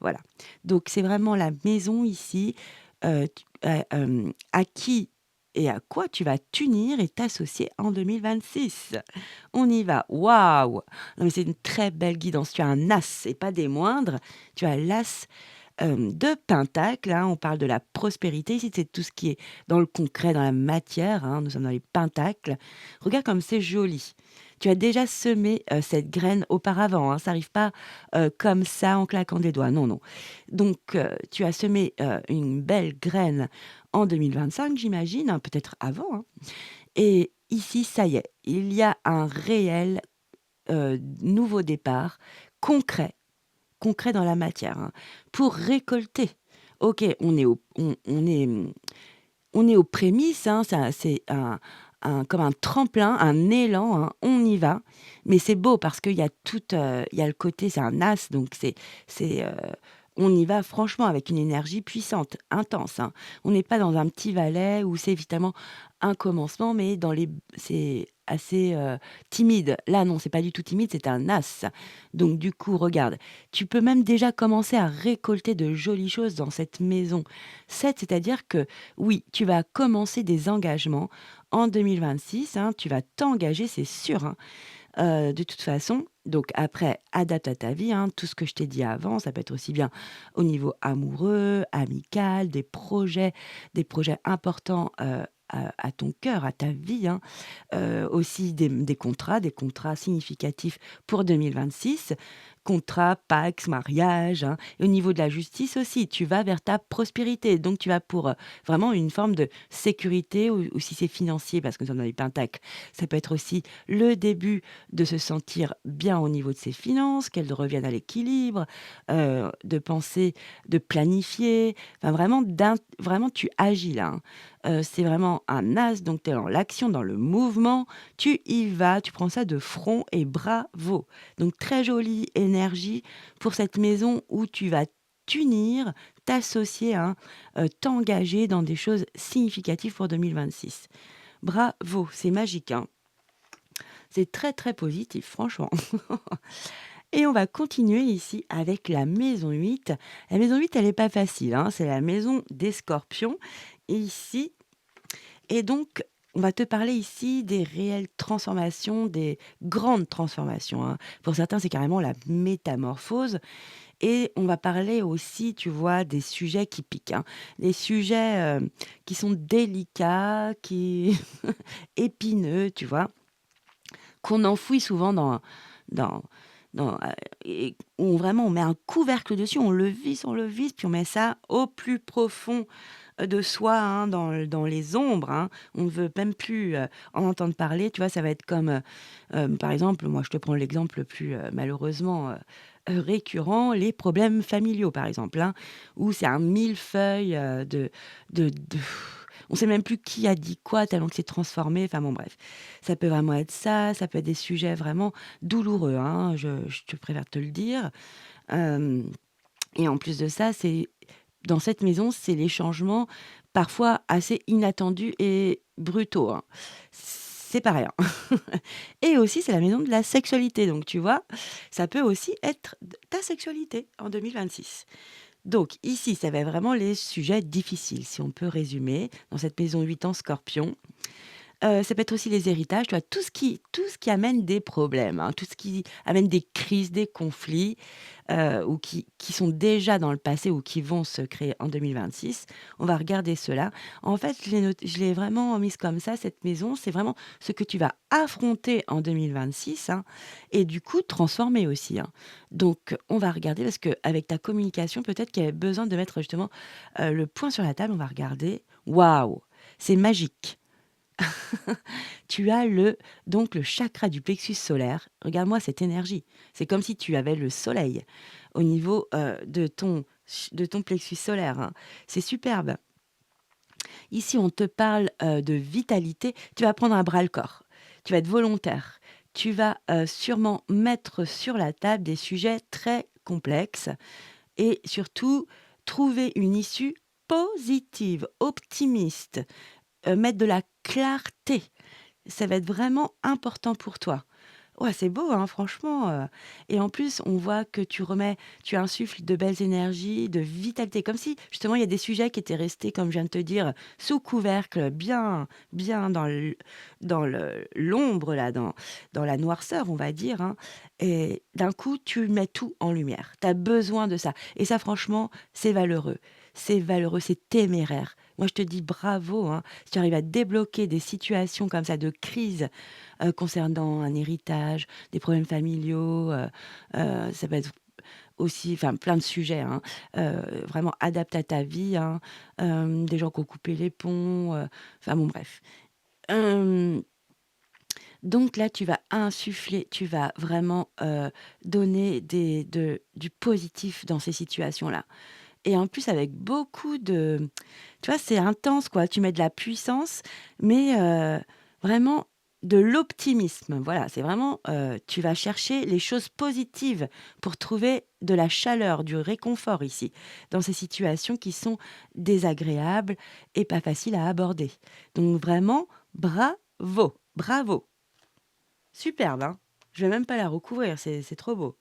S1: voilà. Donc c'est vraiment la maison ici, à qui et à quoi tu vas t'unir et t'associer en 2026. On y va. Waouh! Non mais c'est une très belle guidance. Tu as un as et pas des moindres. Tu as l'as de Pentacle, hein. On parle de la prospérité. Ici, c'est tout ce qui est dans le concret, dans la matière, hein. Nous sommes dans les Pentacles. Regarde comme c'est joli. Tu as déjà semé, cette graine auparavant, hein. Ça arrive pas, comme ça en claquant des doigts. Non, non. Donc, tu as semé, une belle graine en 2025, j'imagine, hein, peut-être avant, hein. Et ici, ça y est, il y a un réel, nouveau départ concret, concret dans la matière, hein, pour récolter. OK, on est aux prémices, hein, ça c'est un comme un tremplin, un élan, hein, on y va. Mais c'est beau parce qu'il y a tout, il y a le côté c'est un as, donc c'est, on y va franchement avec une énergie puissante, intense, hein. On n'est pas dans un petit valet où c'est évidemment un commencement, mais c'est assez, timide. Là non, c'est pas du tout timide, c'est un as. Donc du coup, regarde, tu peux même déjà commencer à récolter de jolies choses dans cette maison 7, c'est-à-dire que oui, tu vas commencer des engagements en 2026, hein, tu vas t'engager, c'est sûr, hein. De toute façon, donc après, adapte à ta vie, hein, tout ce que je t'ai dit avant, ça peut être aussi bien au niveau amoureux, amical, des projets importants, à ton cœur, à ta vie, hein. Aussi des contrats significatifs pour 2026, contrats, Pacs, mariage, hein. Et au niveau de la justice aussi, tu vas vers ta prospérité. Donc tu vas pour, vraiment une forme de sécurité ou si c'est financier parce que nous sommes dans les pentacles, ça peut être aussi le début de se sentir bien au niveau de ses finances, qu'elles reviennent à l'équilibre, de penser, de planifier, enfin vraiment tu agis là, hein. C'est vraiment un as, donc tu es dans l'action, dans le mouvement, tu y vas, tu prends ça de front et bravo. Donc très jolie énergie pour cette maison où tu vas t'unir, t'associer, hein, t'engager dans des choses significatives pour 2026. Bravo, c'est magique, hein. C'est très, très positif, franchement. Et on va continuer ici avec la maison 8. La maison 8, elle est pas facile, hein, c'est la maison des scorpions. Et ici, et donc, on va te parler ici des réelles transformations, des grandes transformations, hein. Pour certains, c'est carrément la métamorphose. Et on va parler aussi, tu vois, des sujets qui piquent, hein. Des sujets qui sont délicats, qui épineux, tu vois, qu'on enfouit souvent dans, et où vraiment on met un couvercle dessus, on le visse, puis on met ça au plus profond de soi, hein, dans les ombres, hein. On ne veut même plus, en entendre parler, tu vois? Ça va être comme, par exemple, moi je te prends l'exemple le plus, malheureusement, récurrent, les problèmes familiaux, par exemple, hein, où c'est un millefeuille, de on sait même plus qui a dit quoi tellement que c'est transformé, enfin bon bref. Ça peut vraiment être ça, ça peut être des sujets vraiment douloureux, hein, je te préfère te le dire. Hem Et en plus de ça, c'est dans cette maison, c'est les changements parfois assez inattendus et brutaux, hein. C'est pas rien. Et aussi, c'est la maison de la sexualité, donc tu vois? Ça peut aussi être d ta sexualité en 2026. Donc ici, ça va être vraiment les sujets difficiles, si on peut résumer, dans cette maison 8 en Scorpion. Ça peut être aussi les héritages, tu vois? Tout ce qui amène des problèmes, hein, tout ce qui amène des crises, des conflits, ou qui sont déjà dans le passé ou qui vont se créer en 2026. On va regarder cela. En fait, je l'ai vraiment mise comme ça, cette maison, c'est vraiment ce que tu vas affronter en 2026, hein, et du coup transformer aussi, hein. Donc on va regarder parce qu'avec ta communication, peut-être qu'il y avait besoin de mettre justement, le point sur la table. On va regarder. Waouh! C'est magique. Tu as le chakra du plexus solaire. Regarde-moi cette énergie. C'est comme si tu avais le soleil au niveau, de ton plexus solaire, hein. C'est superbe. Ici, on te parle, de vitalité. Tu vas prendre à bras le corps. Tu vas être volontaire. Tu vas, sûrement mettre sur la table des sujets très complexes et surtout trouver une issue positive, optimiste, mettre de la clarté. Ça va être vraiment important pour toi. Ouais, c'est beau, hein, franchement, et en plus, on voit que tu insuffles de belles énergies, de vitalité, comme si justement il y a des sujets qui étaient restés, comme je viens de te dire, sous couvercle, bien dans l'ombre là, dans la noirceur, on va dire, hein, et d'un coup, tu mets tout en lumière. Tu as besoin de ça et ça franchement, c'est valeureux, c'est téméraire. Moi, je te dis bravo, hein, si tu arrives à débloquer des situations comme ça de crise, concernant un héritage, des problèmes familiaux, ça peut être aussi enfin plein de sujets, hein, vraiment adaptés à ta vie, hein, des gens qui ont coupé les ponts, enfin bon bref. Hem, donc là, tu vas vraiment, donner du positif dans ces situations-là et en plus avec beaucoup de tu vois, c'est intense quoi. Tu mets de la puissance, mais vraiment de l'optimisme. Voilà, c'est vraiment, tu vas chercher les choses positives pour trouver de la chaleur, du réconfort ici, dans ces situations qui sont désagréables et pas faciles à aborder. Donc vraiment, bravo, bravo! Superbe, hein? Je vais même pas la recouvrir, c'est trop beau.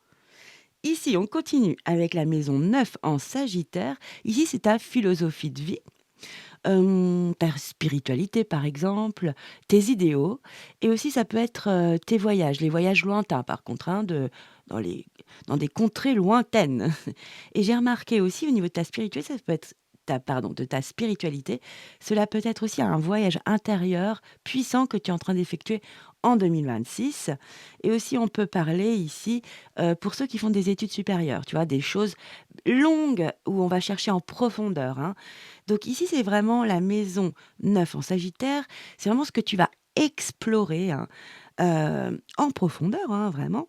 S1: Ici, on continue avec la maison 9 en Sagittaire. Ici, c'est ta philosophie de vie. Ta spiritualité, par exemple, tes idéaux et aussi ça peut être, tes voyages, les voyages lointains par contre, hein, dans les dans des contrées lointaines et j'ai remarqué aussi au niveau de ta spiritualité, ça peut être de ta spiritualité, cela peut être aussi un voyage intérieur puissant que tu es en train d'effectuer en 2026 et aussi on peut parler ici, pour ceux qui font des études supérieures, tu vois? Des choses longues où on va chercher en profondeur, hein. Donc ici, c'est vraiment la maison 9 en Sagittaire. C'est vraiment ce que tu vas explorer, hein, en profondeur, hein, vraiment.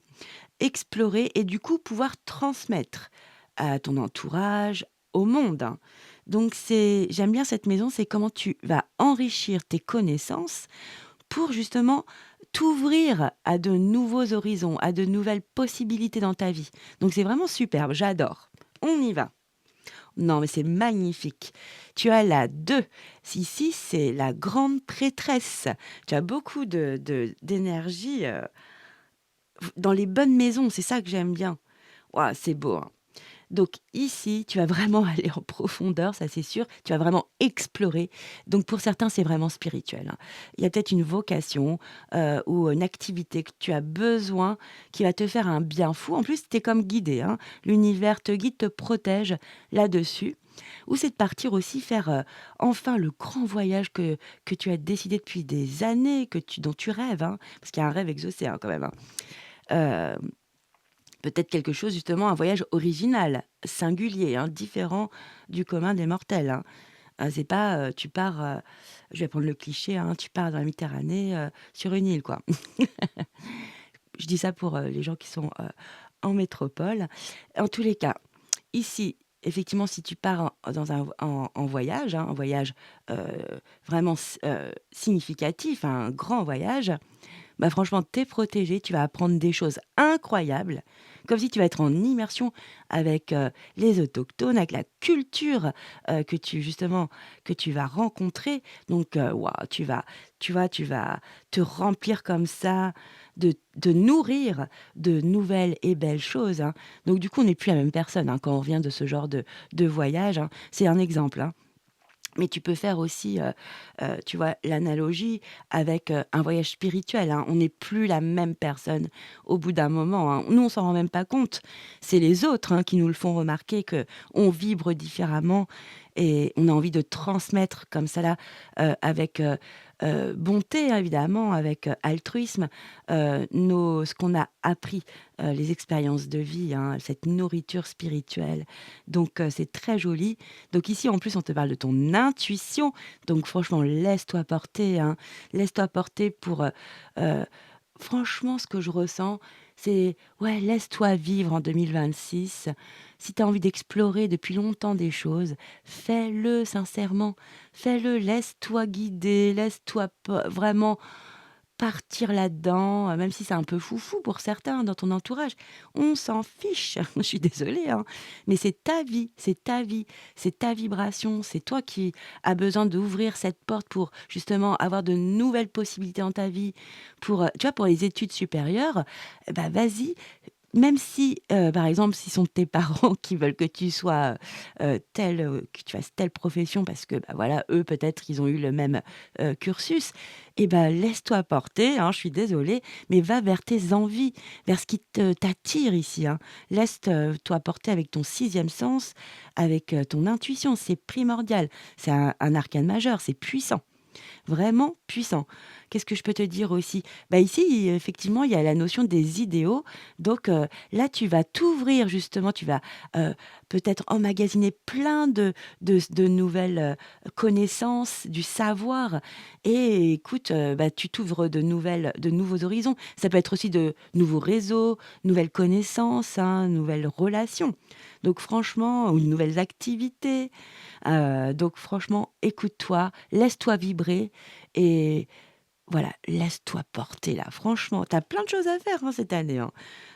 S1: Explorer et du coup pouvoir transmettre à ton entourage, au monde, hein. Donc j'aime bien cette maison, c'est comment tu vas enrichir tes connaissances pour justement t'ouvrir à de nouveaux horizons, à de nouvelles possibilités dans ta vie. Donc c'est vraiment superbe, j'adore. On y va. Non, mais c'est magnifique. Tu as la 2. Ici, c'est la grande prêtresse. Tu as beaucoup d'énergie, dans les bonnes maisons, c'est ça que j'aime bien. Waouh, c'est beau, hein. Donc ici, tu vas vraiment aller en profondeur, ça c'est sûr. Tu vas vraiment explorer. Donc pour certains, c'est vraiment spirituel, hein. Il y a peut-être une vocation, ou une activité que tu as besoin, qui va te faire un bien fou. En plus, tu es comme guidé, hein. L'univers te guide, te protège là-dessus. Ou c'est de partir aussi faire, enfin le grand voyage que tu as décidé depuis des années, dont tu rêves, hein. Parce qu'il y a un rêve exaucé, hein, quand même, hein. Peut-être quelque chose justement, un voyage original, singulier, hein, différent du commun des mortels, hein. C'est pas, tu pars, je vais prendre le cliché, hein, tu pars dans la Méditerranée, sur une île, quoi. Je dis ça pour, les gens qui sont, en métropole. En tous les cas, ici, effectivement, si tu pars en voyage, hein, un voyage, heu, vraiment significatif, un grand voyage, bah, franchement, tu es protégé, tu vas apprendre des choses incroyables, comme si tu vas être en immersion avec, les autochtones, avec la culture, que tu vas rencontrer. Donc, waouh, tu vas te remplir comme ça, de nourrir de nouvelles et belles choses, hein. Donc du coup, on n'est plus la même personne, hein, quand on revient de ce genre de voyage, hein. C'est un exemple, hein. Mais tu peux faire aussi, tu vois, l'analogie avec, un voyage spirituel, hein. On n'est plus la même personne au bout d'un moment, hein. Nous, on s'en rend même pas compte. C'est les autres, hein, qui nous le font remarquer que on vibre différemment et on a envie de transmettre comme ça là, avec, bonté, hein, évidemment, avec, altruisme, nos ce qu'on a appris, les expériences de vie, hein, cette nourriture spirituelle. Donc, c'est très joli. Donc ici, en plus, on te parle de ton intuition. Donc franchement, laisse-toi porter, hein. Laisse-toi porter pour, franchement, ce que je ressens, c'est ouais, laisse-toi vivre en 2026. Si tu as envie d'explorer depuis longtemps des choses, fais-le sincèrement. Fais-le, laisse-toi guider, laisse-toi vraiment partir là-dedans, même si c'est un peu foufou pour certains dans ton entourage. On s'en fiche, je suis désolée, hein, mais c'est ta vie, c'est ta vie, c'est ta vibration, c'est toi qui as besoin d'ouvrir cette porte pour justement avoir de nouvelles possibilités dans ta vie, pour, tu vois, pour les études supérieures, bah, vas-y, même si, par exemple, si ce sont tes parents qui veulent que tu sois, que tu fasses telle profession parce que, bah, voilà, eux, peut-être, ils ont eu le même, cursus et bah, laisse-toi porter, hein, je suis désolée, mais va vers tes envies, vers ce qui te t'attire ici, hein. Laisse toi porter avec ton sixième sens, avec, ton intuition, c'est primordial. C'est un arcane majeur, c'est puissant. Vraiment puissant. Qu'est-ce que je peux te dire aussi? Bah, ici, effectivement, il y a la notion des idéaux. Donc, là, tu vas t'ouvrir justement, tu vas, peut-être emmagasiner plein de nouvelles, connaissances, du savoir et écoute, bah, tu t'ouvres de nouveaux horizons. Ça peut être aussi de nouveaux réseaux, nouvelles connaissances, hein, nouvelles relations. Donc franchement ou de nouvelles activités. Donc franchement, écoute-toi, laisse-toi vibrer et voilà, laisse-toi porter là. Franchement, tu as plein de choses à faire, hein, cette année, hein.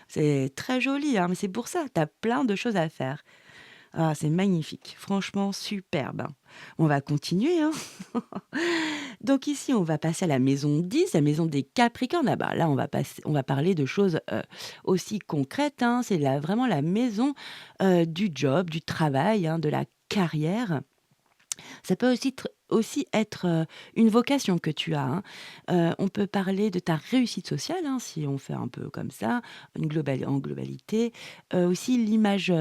S1: C'est très joli, hein, mais c'est pour ça, tu as plein de choses à faire. Ah, c'est magnifique, franchement superbe, hein. On va continuer, hein. Donc ici, on va passer à la maison 10, la maison des Capricornes. Ah bah, là, on va parler de choses, aussi concrètes, hein. C'est vraiment la maison, du job, du travail, hein, de la carrière. Ça peut aussi être, une vocation que tu as, hein. On peut parler de ta réussite sociale, hein, si on fait un peu comme ça, en globalité. Aussi l'image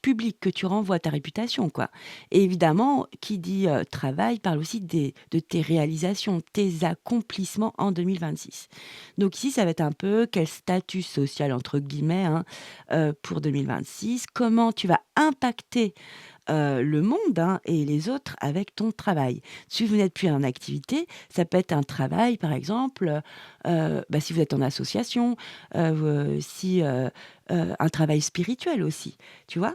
S1: publique que tu renvoies, ta réputation, quoi. Et évidemment, qui dit, travail parle aussi de tes réalisations, tes accomplissements en 2026. Donc ici, ça va être un peu quel «statut social» entre guillemets, hein, pour 2026. Comment tu vas impacter le monde, hein, et les autres avec ton travail. Si vous n'êtes plus en activité, ça peut être un travail, par exemple, bah, si vous êtes en association, si, un travail spirituel aussi, tu vois?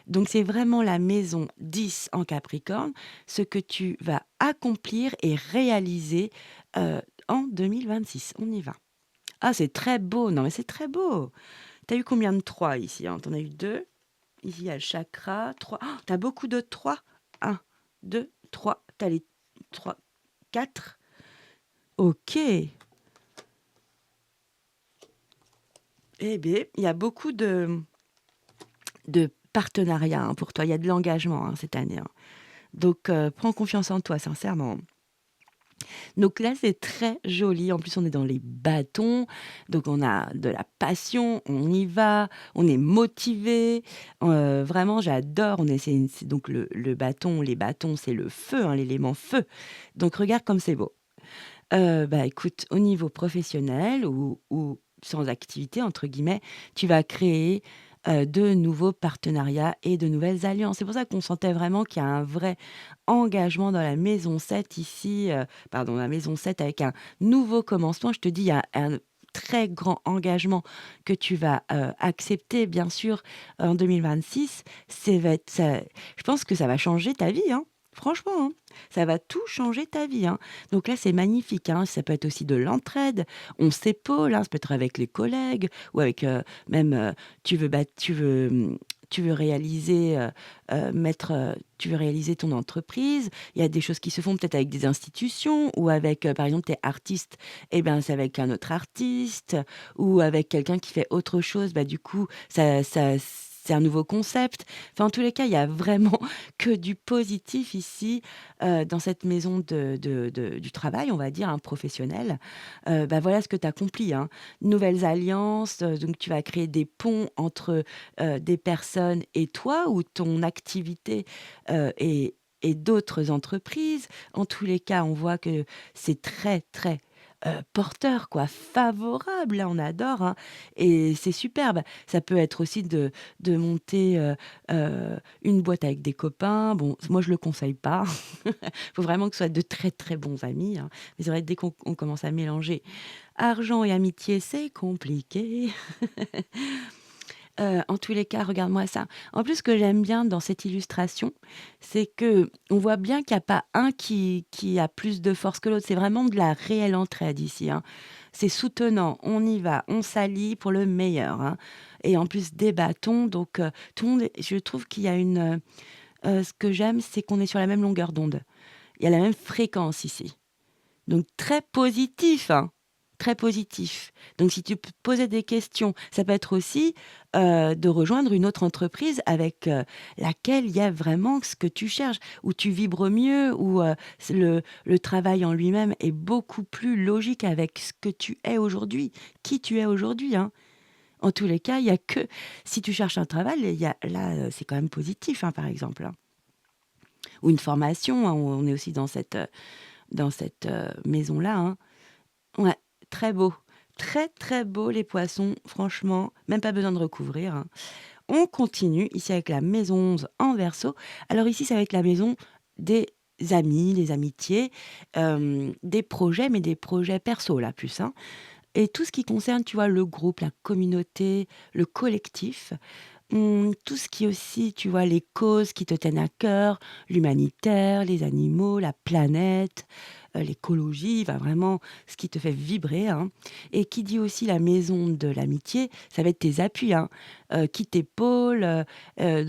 S1: Donc c'est vraiment la maison 10 en Capricorne, ce que tu vas accomplir et réaliser, en 2026. On y va. Ah, c'est très beau, non mais c'est très beau! Tu as eu combien de 3 ici, hein? Tu en as eu 2. Ici, il y a le chakra, 3. Oh, tu as beaucoup de 3. 1, 2, 3. Tu as les 3, 4. OK. Eh bien, il y a beaucoup de partenariats, hein, pour toi. Il y a de l'engagement, hein, cette année, hein. Donc, prends confiance en toi, sincèrement. Donc là, c'est très joli. En plus, on est dans les bâtons, donc on a de la passion, on y va, on est motivé. Vraiment, j'adore. On est c'est donc le bâton, les bâtons, c'est le feu, hein, l'élément feu. Donc regarde comme c'est beau. Bah, écoute, au niveau professionnel ou «sans activité» entre guillemets, tu vas créer, de nouveaux partenariats et de nouvelles alliances. C'est pour ça qu'on sentait vraiment qu'il y a un vrai engagement dans la maison 7 ici, pardon, la maison 7 avec un nouveau commencement. Je te dis, il y a un très grand engagement que tu vas, accepter bien sûr en 2026. C'est va être ça je pense que ça va changer ta vie, hein. Franchement, hein. Ça va tout changer ta vie, hein. Donc là, c'est magnifique, hein. Ça peut être aussi de l'entraide. On s'épaule, hein. Ça peut être avec les collègues ou avec, même, tu veux réaliser, tu veux réaliser ton entreprise. Il y a des choses qui se font peut-être avec des institutions ou avec, par exemple, tu es artiste et ben, c'est avec un autre artiste ou avec quelqu'un qui fait autre chose. Bah, du coup, c'est un nouveau concept. Enfin, en tous les cas, il y a vraiment que du positif ici, dans cette maison du travail, on va dire, hein, professionnelle. Bah, voilà ce que tu accomplis, hein. Nouvelles alliances, donc tu vas créer des ponts entre, des personnes et toi ou ton activité, et d'autres entreprises. En tous les cas, on voit que c'est très, très, porteur quoi, favorable, là on adore, hein et c'est superbe. Ça peut être aussi de monter, une boîte avec des copains. Bon, moi je le conseille pas. Faut vraiment que ce soit de très, très bons amis, hein. Mais c'est vrai dès qu'on on commence à mélanger argent et amitié, c'est compliqué. En tous les cas, regarde-moi ça. En plus, ce que j'aime bien dans cette illustration, c'est que on voit bien qu'il y a pas un qui a plus de force que l'autre. C'est vraiment de la réelle entraide ici, hein. C'est soutenant, on y va, on s'allie pour le meilleur, hein, et en plus des bâtons donc tout le monde est je trouve qu'il y a ce que j'aime, c'est qu'on est sur la même longueur d'onde. Il y a la même fréquence ici. Donc très positif, hein, très positif. Donc si tu te posais des questions, ça peut être aussi, de rejoindre une autre entreprise avec, laquelle il y a vraiment ce que tu cherches, où tu vibres mieux, où, c'est le travail en lui-même est beaucoup plus logique avec ce que tu es aujourd'hui, qui tu es aujourd'hui, hein. En tous les cas, il y a que si tu cherches un travail, il y a là, c'est quand même positif, hein, par exemple, hein. Ou une formation, hein, on est aussi dans cette, maison-là, hein. Ouais, très beau. Très, très beau les poissons, franchement, même pas besoin de recouvrir, hein. On continue ici avec la maison 11 en Verseau. Alors ici, ça va être la maison des amis, des amitiés, des projets, mais des projets perso là plus, hein. Et tout ce qui concerne, tu vois, le groupe, la communauté, le collectif. Tout ce qui est aussi, tu vois, les causes qui te tiennent à cœur, l'humanitaire, les animaux, la planète, l'écologie, va vraiment ce qui te fait vibrer, hein. Et qui dit aussi la maison de l'amitié, ça va être tes appuis, hein, qui t'épaulent,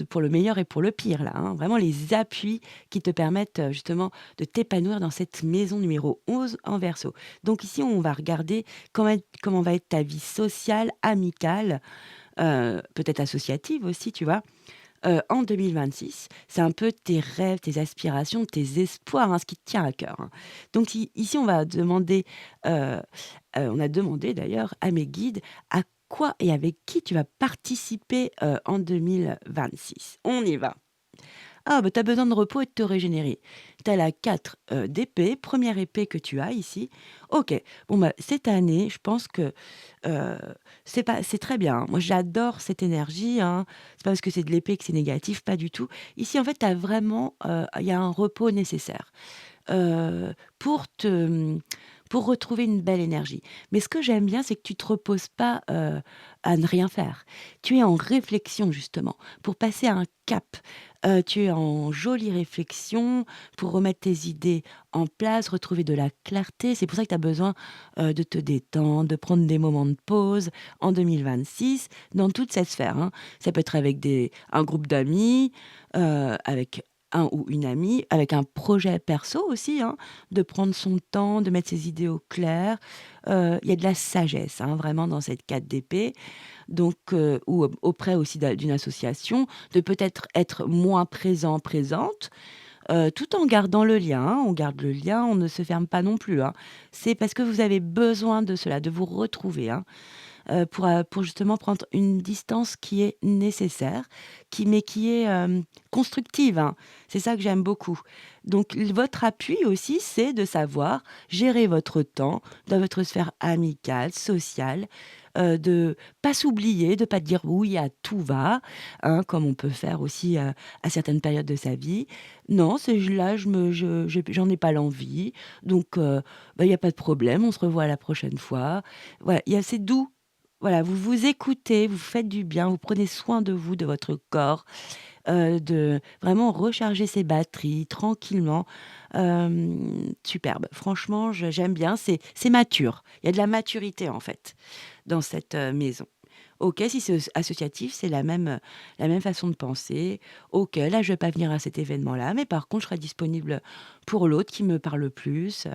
S1: pour le meilleur et pour le pire là, hein. Vraiment les appuis qui te permettent, justement de t'épanouir dans cette maison numéro 11 en Verseau. Donc ici, on va regarder comment va être ta vie sociale, amicale, peut-être associative aussi, tu vois? En 2026, c'est un peu tes rêves, tes aspirations, tes espoirs, hein, ce qui te tient à cœur, hein. Donc ici, on va demander, on a demandé d'ailleurs à mes guides à quoi et avec qui tu vas participer, en 2026. On y va. Ah, bah, tu as besoin de repos et de te régénérer. Tu as la 4 d'épée, 1re épée que tu as ici. OK. Bon, bah, cette année, je pense que, heu, c'est très bien, hein. Moi, j'adore cette énergie, hein. C'est pas parce que c'est de l'épée que c'est négatif, pas du tout. Ici, en fait, tu as vraiment, il y a un repos nécessaire pour pour retrouver une belle énergie. Mais ce que j'aime bien, c'est que tu te reposes pas, à ne rien faire. Tu es en réflexion justement, pour passer à un cap. Tu es en jolie réflexion, pour remettre tes idées en place, retrouver de la clarté. C'est pour ça que tu as besoin, de te détendre, de prendre des moments de pause en 2026 dans toute cette sphère, hein. Ça peut être avec un groupe d'amis, avec un ou une amie, avec un projet perso aussi, hein, de prendre son temps, de mettre ses idées au clair. Il y a de la sagesse, hein, vraiment dans cette 4 d'épée, donc ou auprès aussi d'une association, de peut-être être moins présent, présente, tout en gardant le lien, hein. On garde le lien, on ne se ferme pas non plus, hein. C'est parce que vous avez besoin de cela, de vous retrouver, hein, pour justement prendre une distance qui est nécessaire, mais qui est, constructive, hein. C'est ça que j'aime beaucoup. Donc votre appui aussi, c'est de savoir gérer votre temps dans votre sphère amicale, sociale, de pas s'oublier, de pas dire oui à tout va, hein, comme on peut faire aussi, à certaines périodes de sa vie. Non, c'est là, j'en ai pas l'envie, donc bah, il y a pas de problème, on se revoit la prochaine fois. Voilà, il y a c'est doux. Voilà, vous vous écoutez, vous faites du bien, vous prenez soin de vous, de votre corps, de vraiment recharger ses batteries tranquillement. Superbe. Franchement, j'aime bien, c'est mature. Il y a de la maturité, en fait, dans cette, maison. OK, si c'est associatif, c'est la même façon de penser. OK, là, je vais pas venir à cet événement-là, mais par contre, je serai disponible pour l'autre qui me parle plus.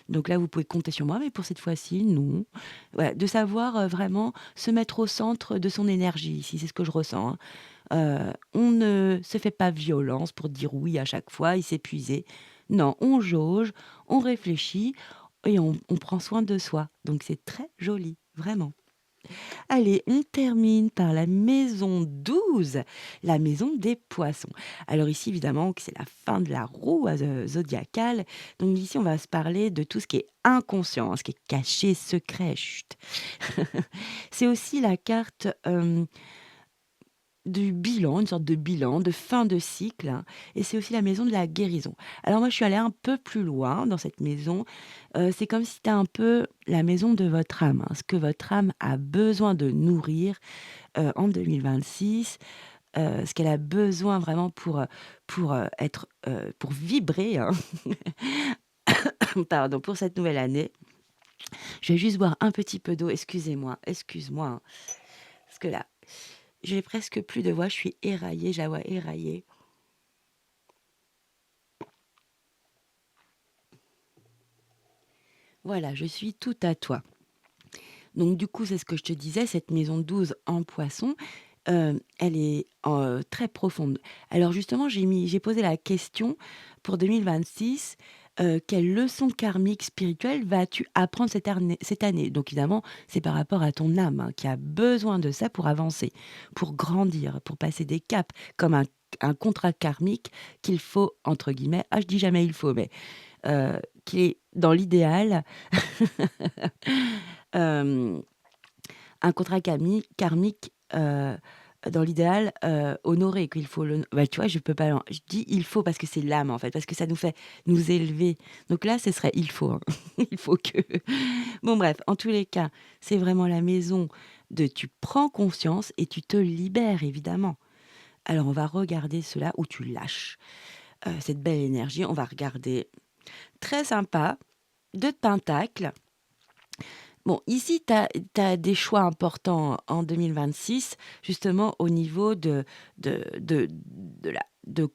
S1: Donc là, vous pouvez compter sur moi, mais pour cette fois-ci, non. Ouais, de savoir, vraiment se mettre au centre de son énergie ici, c'est ce que je ressens, hein. On ne se fait pas violence pour dire oui à chaque fois et s'épuiser. Non, on jauge, on réfléchit et on prend soin de soi. Donc c'est très joli, vraiment. Allez, on termine par la maison 12, la maison des poissons. Alors ici, évidemment, que c'est la fin de la roue zodiacale. Donc ici, on va se parler de tout ce qui est inconscient, hein, ce qui est caché, secret. Chut. C'est aussi la carte du bilan, une sorte de bilan, de fin de cycle, hein, et c'est aussi la maison de la guérison. Alors moi, je suis allée un peu plus loin dans cette maison. C'est comme si c'était un peu la maison de votre âme, hein, ce que votre âme a besoin de nourrir, en 2026, ce qu'elle a besoin vraiment pour vibrer, hein, pardon, pour cette nouvelle année. Je vais juste boire un petit peu d'eau, excusez-moi, excuse-moi, hein, parce que là, j'ai presque plus de voix, je suis éraillée, j'ai la voix éraillée. Voilà, je suis tout à toi. Donc du coup, c'est ce que je te disais, cette maison 12 en Poisson, elle est, très profonde. Alors justement, j'ai posé la question pour 2026, quelle leçon karmique spirituelle vas-tu apprendre cette année? Donc évidemment, c'est par rapport à ton âme, hein, qui a besoin de ça pour avancer, pour grandir, pour passer des caps, comme un contrat karmique qu'il faut entre guillemets, je dis jamais «il faut», mais qui est dans l'idéal, hem, un contrat karmique, dans l'idéal, honoré, qu'il faut bah, tu vois, je peux pas je dis: «Il faut» parce que c'est l'âme, en fait, parce que ça nous fait nous élever. Donc là, ce serait «il faut», hein. Il faut que bon bref, en tous les cas, c'est vraiment la maison de tu prends conscience et tu te libères, évidemment. Alors on va regarder cela où tu lâches, cette belle énergie. On va regarder très sympa, 2 de pentacles. Bon, ici, tu as des choix importants en 2026, justement au niveau de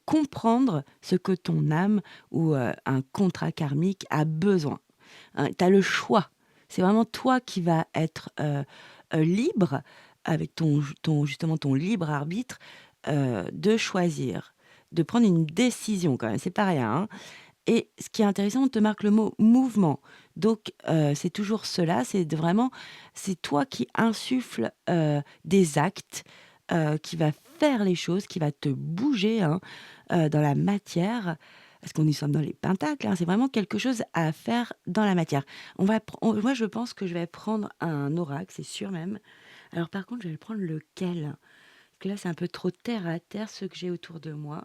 S1: comprendre ce que ton âme ou un contrat karmique a besoin. Hein. Tu as le choix. C'est vraiment toi qui vas être libre, avec justement ton libre arbitre, de choisir, de prendre une décision quand même. C'est pas rien, hein. Et ce qui est intéressant, on te marque le mot mouvement. Donc, c'est toujours cela, c'est toi qui insuffle, des actes, qui va faire les choses, qui va te bouger, hein, dans la matière. Parce qu'on y sommes dans les pentacles, hein, c'est vraiment quelque chose à faire dans la matière. Moi, je pense que je vais prendre un oracle, c'est sûr même. Alors par contre, je vais prendre lequel? Parce que là, c'est un peu trop terre à terre, ceux que j'ai autour de moi.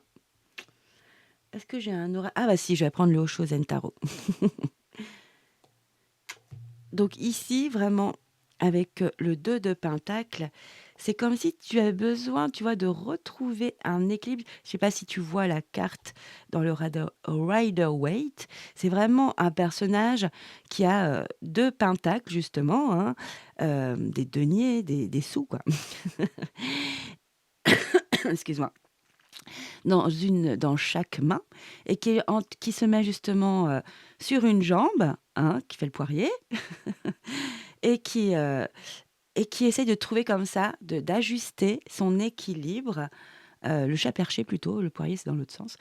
S1: Est-ce que j'ai un oracle? Ah bah si, je vais prendre le Osho Tarot. Donc ici, vraiment, avec le 2 de pentacle, c'est comme si tu avais besoin, tu vois, de retrouver un équilibre. Je sais pas si tu vois la carte dans le Rider-Waite. C'est vraiment un personnage qui a 2 pentacles, justement, hein, des deniers, des sous, quoi. Excuse-moi. Dans chaque main et qui se met justement, sur une jambe, hein, qui fait le poirier et qui essaye de trouver comme ça, d'ajuster son équilibre, le chat perché plutôt, le poirier c'est dans l'autre sens,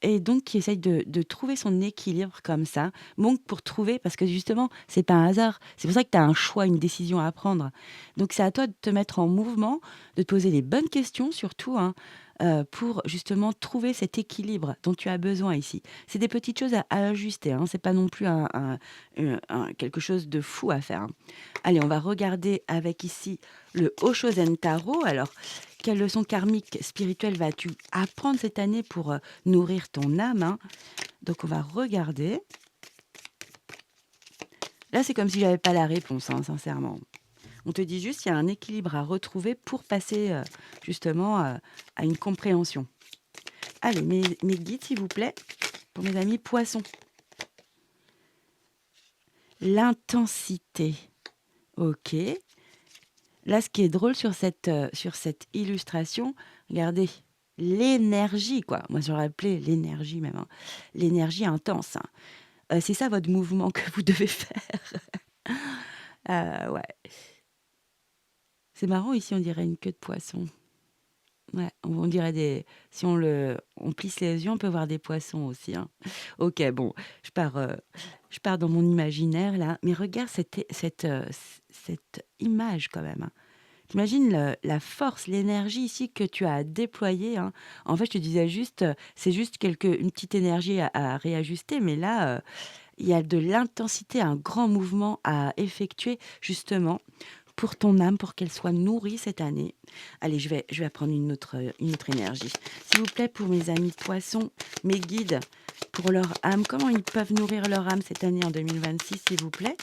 S1: et donc qui essaye de trouver son équilibre comme ça. Donc pour trouver parce que justement, c'est pas un hasard, c'est pour ça que tu as un choix, une décision à prendre. Donc c'est à toi de te mettre en mouvement, de te poser les bonnes questions surtout, hein, pour justement trouver cet équilibre dont tu as besoin ici. C'est des petites choses à ajuster, hein, c'est pas non plus quelque chose de fou à faire, hein. Allez, on va regarder avec ici le Oshozen Tarot. Alors, quelle leçon karmique spirituelle vas-tu apprendre cette année pour nourrir ton âme, hein? Donc, on va regarder. Là, c'est comme si j'avais pas la réponse, hein, sincèrement. On te dit juste qu'il y a un équilibre à retrouver pour passer justement à une compréhension. Allez, mes guides, s'il vous plaît, pour mes amis poissons. L'intensité. Ok. Là, ce qui est drôle sur cette illustration, regardez, l'énergie, quoi. Moi, j'aurais appelé l'énergie même, hein. L'énergie intense, hein. C'est ça votre mouvement que vous devez faire. Ouais. C'est marrant, ici, on dirait une queue de poisson. Ouais, on dirait si on plisse les yeux, on peut voir des poissons aussi, hein. Ok, bon, je pars dans mon imaginaire, là. Mais regarde cette image, quand même, hein. T'imagines la force, l'énergie ici que tu as à déployer, hein. En fait, je te disais juste, c'est juste une petite énergie à réajuster, mais là, il y a de l'intensité, un grand mouvement à effectuer, justement, pour ton âme, pour qu'elle soit nourrie cette année. Allez, je vais prendre une autre énergie. S'il vous plaît, pour mes amis poissons, mes guides, pour leur âme, comment ils peuvent nourrir leur âme cette année en 2026, s'il vous plaît?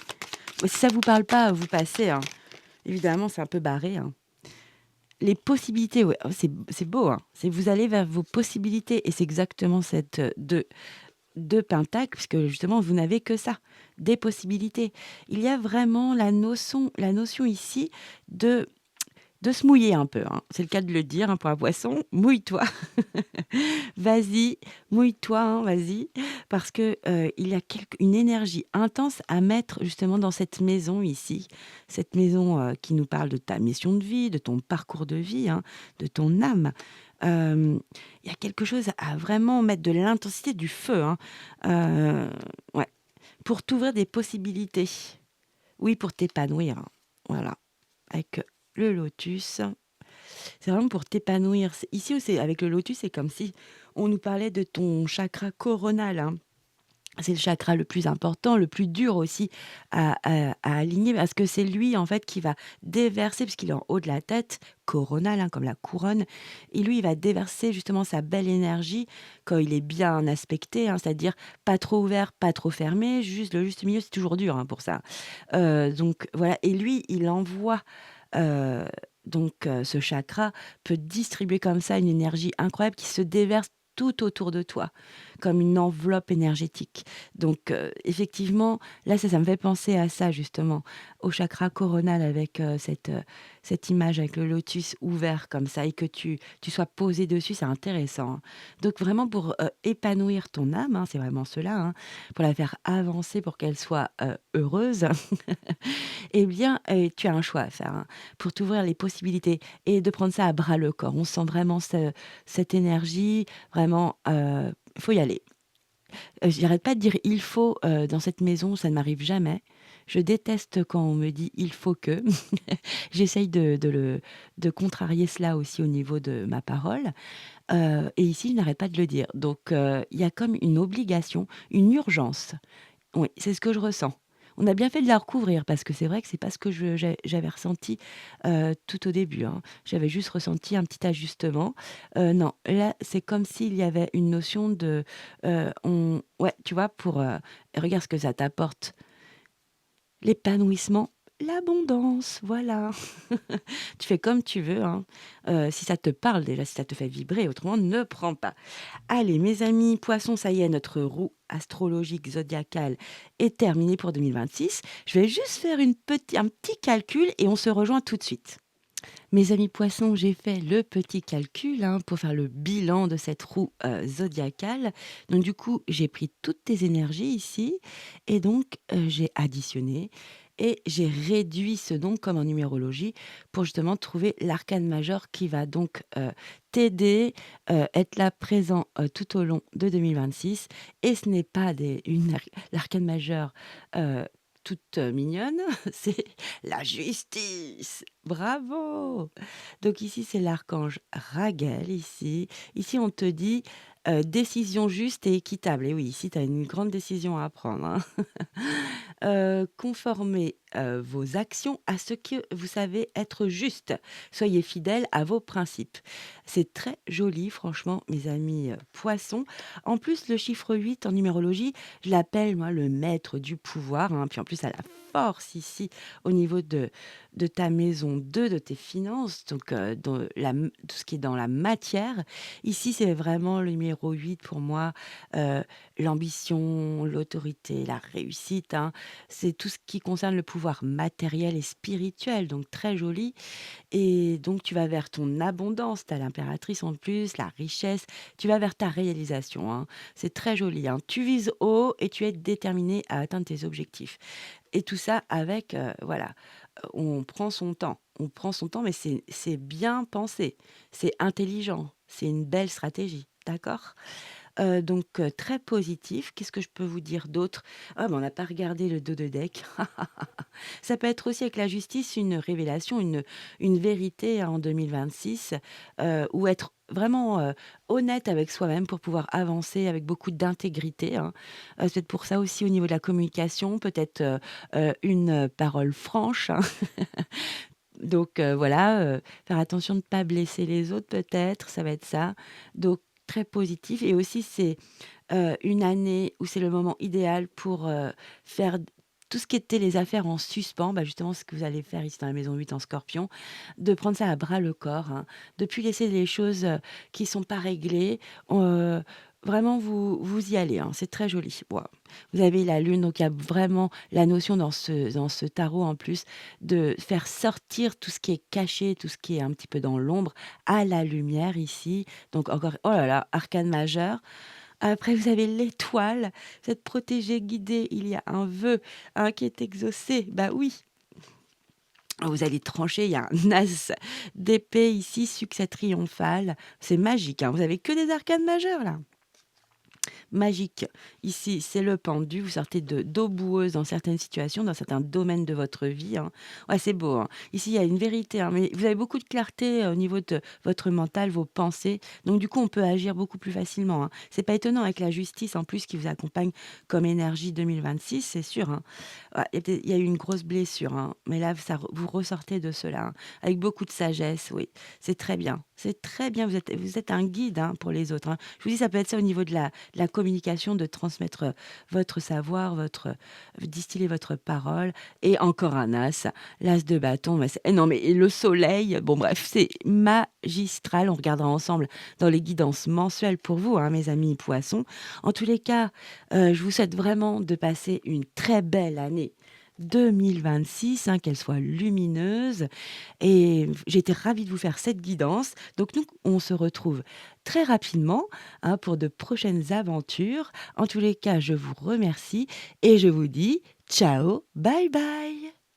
S1: Si ça vous parle pas, vous passez, hein. Évidemment, c'est un peu barré, hein. Les possibilités, ouais, oh, c'est beau, hein. C'est vous allez vers vos possibilités et c'est exactement cette, 2 pentacles puisque justement vous n'avez que ça, des possibilités. Il y a vraiment la notion ici de se mouiller un peu, hein. C'est le cas de le dire, hein, pour un poisson, mouille-toi. Vas-y, mouille-toi, hein, vas-y, parce que, il y a une énergie intense à mettre justement dans cette maison ici. Cette maison, qui nous parle de ta mission de vie, de ton parcours de vie, hein, de ton âme. Hem, il y a quelque chose à vraiment mettre de l'intensité, du feu, hein, heu, ouais, pour t'ouvrir des possibilités. Oui, pour t'épanouir, hein, voilà, avec, le lotus. C'est vraiment pour t'épanouir. Ici, c'est avec le lotus, c'est comme si on nous parlait de ton chakra coronal, hein. C'est le chakra le plus important, le plus dur aussi à aligner parce que c'est lui, en fait, qui va déverser, puisqu'il est en haut de la tête, coronal, hein, comme la couronne. Et lui, il va déverser justement sa belle énergie quand il est bien aspecté, hein, c'est-à-dire pas trop ouvert, pas trop fermé, juste le juste milieu, c'est toujours dur, hein, pour ça. Donc voilà, et lui, il envoie, heu, ce chakra peut distribuer comme ça une énergie incroyable qui se déverse tout autour de toi, comme une enveloppe énergétique. Donc effectivement, là, ça me fait penser à ça justement, au chakra coronal avec, cette image avec le lotus ouvert comme ça et que tu sois posé dessus, c'est intéressant, hein. Donc vraiment pour, épanouir ton âme, hein, c'est vraiment cela, hein, pour la faire avancer, pour qu'elle soit, heureuse. Eh bien, tu as un choix à faire, hein, pour t'ouvrir les possibilités et de prendre ça à bras le corps. On sent vraiment cette énergie, vraiment, il faut y aller. J'arrête pas de dire: «Il faut», dans cette maison, ça ne m'arrive jamais. Je déteste quand on me dit: «Il faut que». J'essaye de contrarier cela aussi au niveau de ma parole, et ici, je n'arrête pas de le dire. Donc il y a comme une obligation, une urgence. Oui, c'est ce que je ressens. On a bien fait de la recouvrir parce que c'est vrai que c'est pas ce que j'avais ressenti, tout au début, hein. J'avais juste ressenti un petit ajustement. Non, là, c'est comme s'il y avait une notion de, on ouais, tu vois, pour, regarde ce que ça t'apporte. L'épanouissement, l'abondance, voilà. Tu fais comme tu veux, hein. Si ça te parle déjà, si ça te fait vibrer, autrement ne prends pas. Allez, mes amis poissons, ça y est, notre roue astrologique zodiacale est terminée pour 2026. Je vais juste faire un petit calcul et on se rejoint tout de suite. Mes amis poissons, j'ai fait le petit calcul, hein, pour faire le bilan de cette roue zodiacale. Donc du coup, j'ai pris toutes tes énergies ici et donc j'ai additionné et j'ai réduit ce nom comme en numérologie pour justement trouver l'arcane majeur qui va donc t'aider, être là présent tout au long de 2026. Et ce n'est pas l'arcane majeur toute mignonne, c'est la justice. Bravo! Donc ici, c'est l'archange Raguel ici. Ici, on te dit, décision juste et équitable. Et oui, ici, tu as une grande décision à prendre, hein. Conformez, vos actions à ce que vous savez être juste. Soyez fidèles à vos principes. C'est très joli franchement mes amis, poissons. En plus, le chiffre 8 en numérologie, je l'appelle moi le maître du pouvoir, hein. Puis en plus, ça a la force ici au niveau de ta maison 2, de tes finances, donc dans tout ce qui est dans la matière. Ici, c'est vraiment le numéro 8 pour moi, heu, l'ambition, l'autorité, la réussite, hein. C'est tout ce qui concerne le pouvoir matériel et spirituel, donc très joli. Et donc tu vas vers ton abondance, tu as l'impératrice en plus, la richesse, tu vas vers ta réalisation, hein. C'est très joli, hein. Tu vises haut et tu es déterminé à atteindre tes objectifs. Et tout ça avec, voilà, on prend son temps. On prend son temps, mais c'est bien pensé, c'est intelligent, c'est une belle stratégie, d'accord? Donc très positif. Qu'est-ce que je peux vous dire d'autre? Ah bah, on n'a pas regardé le dos de deck. Ça peut être aussi avec la justice une révélation, une vérité en 2026, ou être vraiment, honnête avec soi-même pour pouvoir avancer avec beaucoup d'intégrité, hein. C'est peut-être pour ça aussi au niveau de la communication, peut-être, une, parole franche, hein. Donc voilà, faire attention de ne pas blesser les autres peut-être, ça va être ça. Donc très positif et aussi c'est, une année où c'est le moment idéal pour, faire tout ce qui était les affaires en suspens, bah, justement ce que vous allez faire ici dans la maison 8 en Scorpion, de prendre ça à bras le corps, hein, de plus laisser les choses, qui sont pas réglées, vraiment vous y allez, hein, c'est très joli. Waouh! Vous avez la lune, donc il y a vraiment la notion dans ce tarot en plus de faire sortir tout ce qui est caché, tout ce qui est un petit peu dans l'ombre à la lumière ici. Donc encore oh là là, arcane majeur. Après vous avez l'étoile, vous êtes protégé, guidé, il y a un vœu, hein, qui est exaucé. Bah oui, vous allez trancher, il y a un as d'épée ici, succès triomphal. C'est magique, hein, vous avez que des arcanes majeures là. Magique. Ici, c'est le pendu. Vous sortez de d'eau boueuse dans certaines situations, dans certains domaines de votre vie, hein. Ouais, c'est beau, hein. Ici, il y a une vérité, hein, mais vous avez beaucoup de clarté au niveau de votre mental, vos pensées. Donc, du coup, on peut agir beaucoup plus facilement, hein. C'est pas étonnant avec la justice en plus qui vous accompagne comme énergie 2026, c'est sûr, hein. Ouais, il y a eu une grosse blessure, hein, mais là, vous ressortez de cela, hein, avec beaucoup de sagesse, oui. C'est très bien. C'est très bien. Vous êtes un guide, hein, pour les autres, hein. Je vous dis, ça peut être ça au niveau de la communication, de transmettre, votre savoir, distiller votre parole et encore un as, l'as de bâton, mais c'est eh non, mais le soleil, bon bref, c'est magistral. On regardera ensemble dans les guidances mensuelles pour vous, hein, mes amis poissons. En tous les cas, je vous souhaite vraiment de passer une très belle année 2026, hein, qu'elle soit lumineuse et j'ai été ravie de vous faire cette guidance. Donc nous, on se retrouve très rapidement, hein, pour de prochaines aventures. En tous les cas, je vous remercie et je vous dis ciao, bye bye.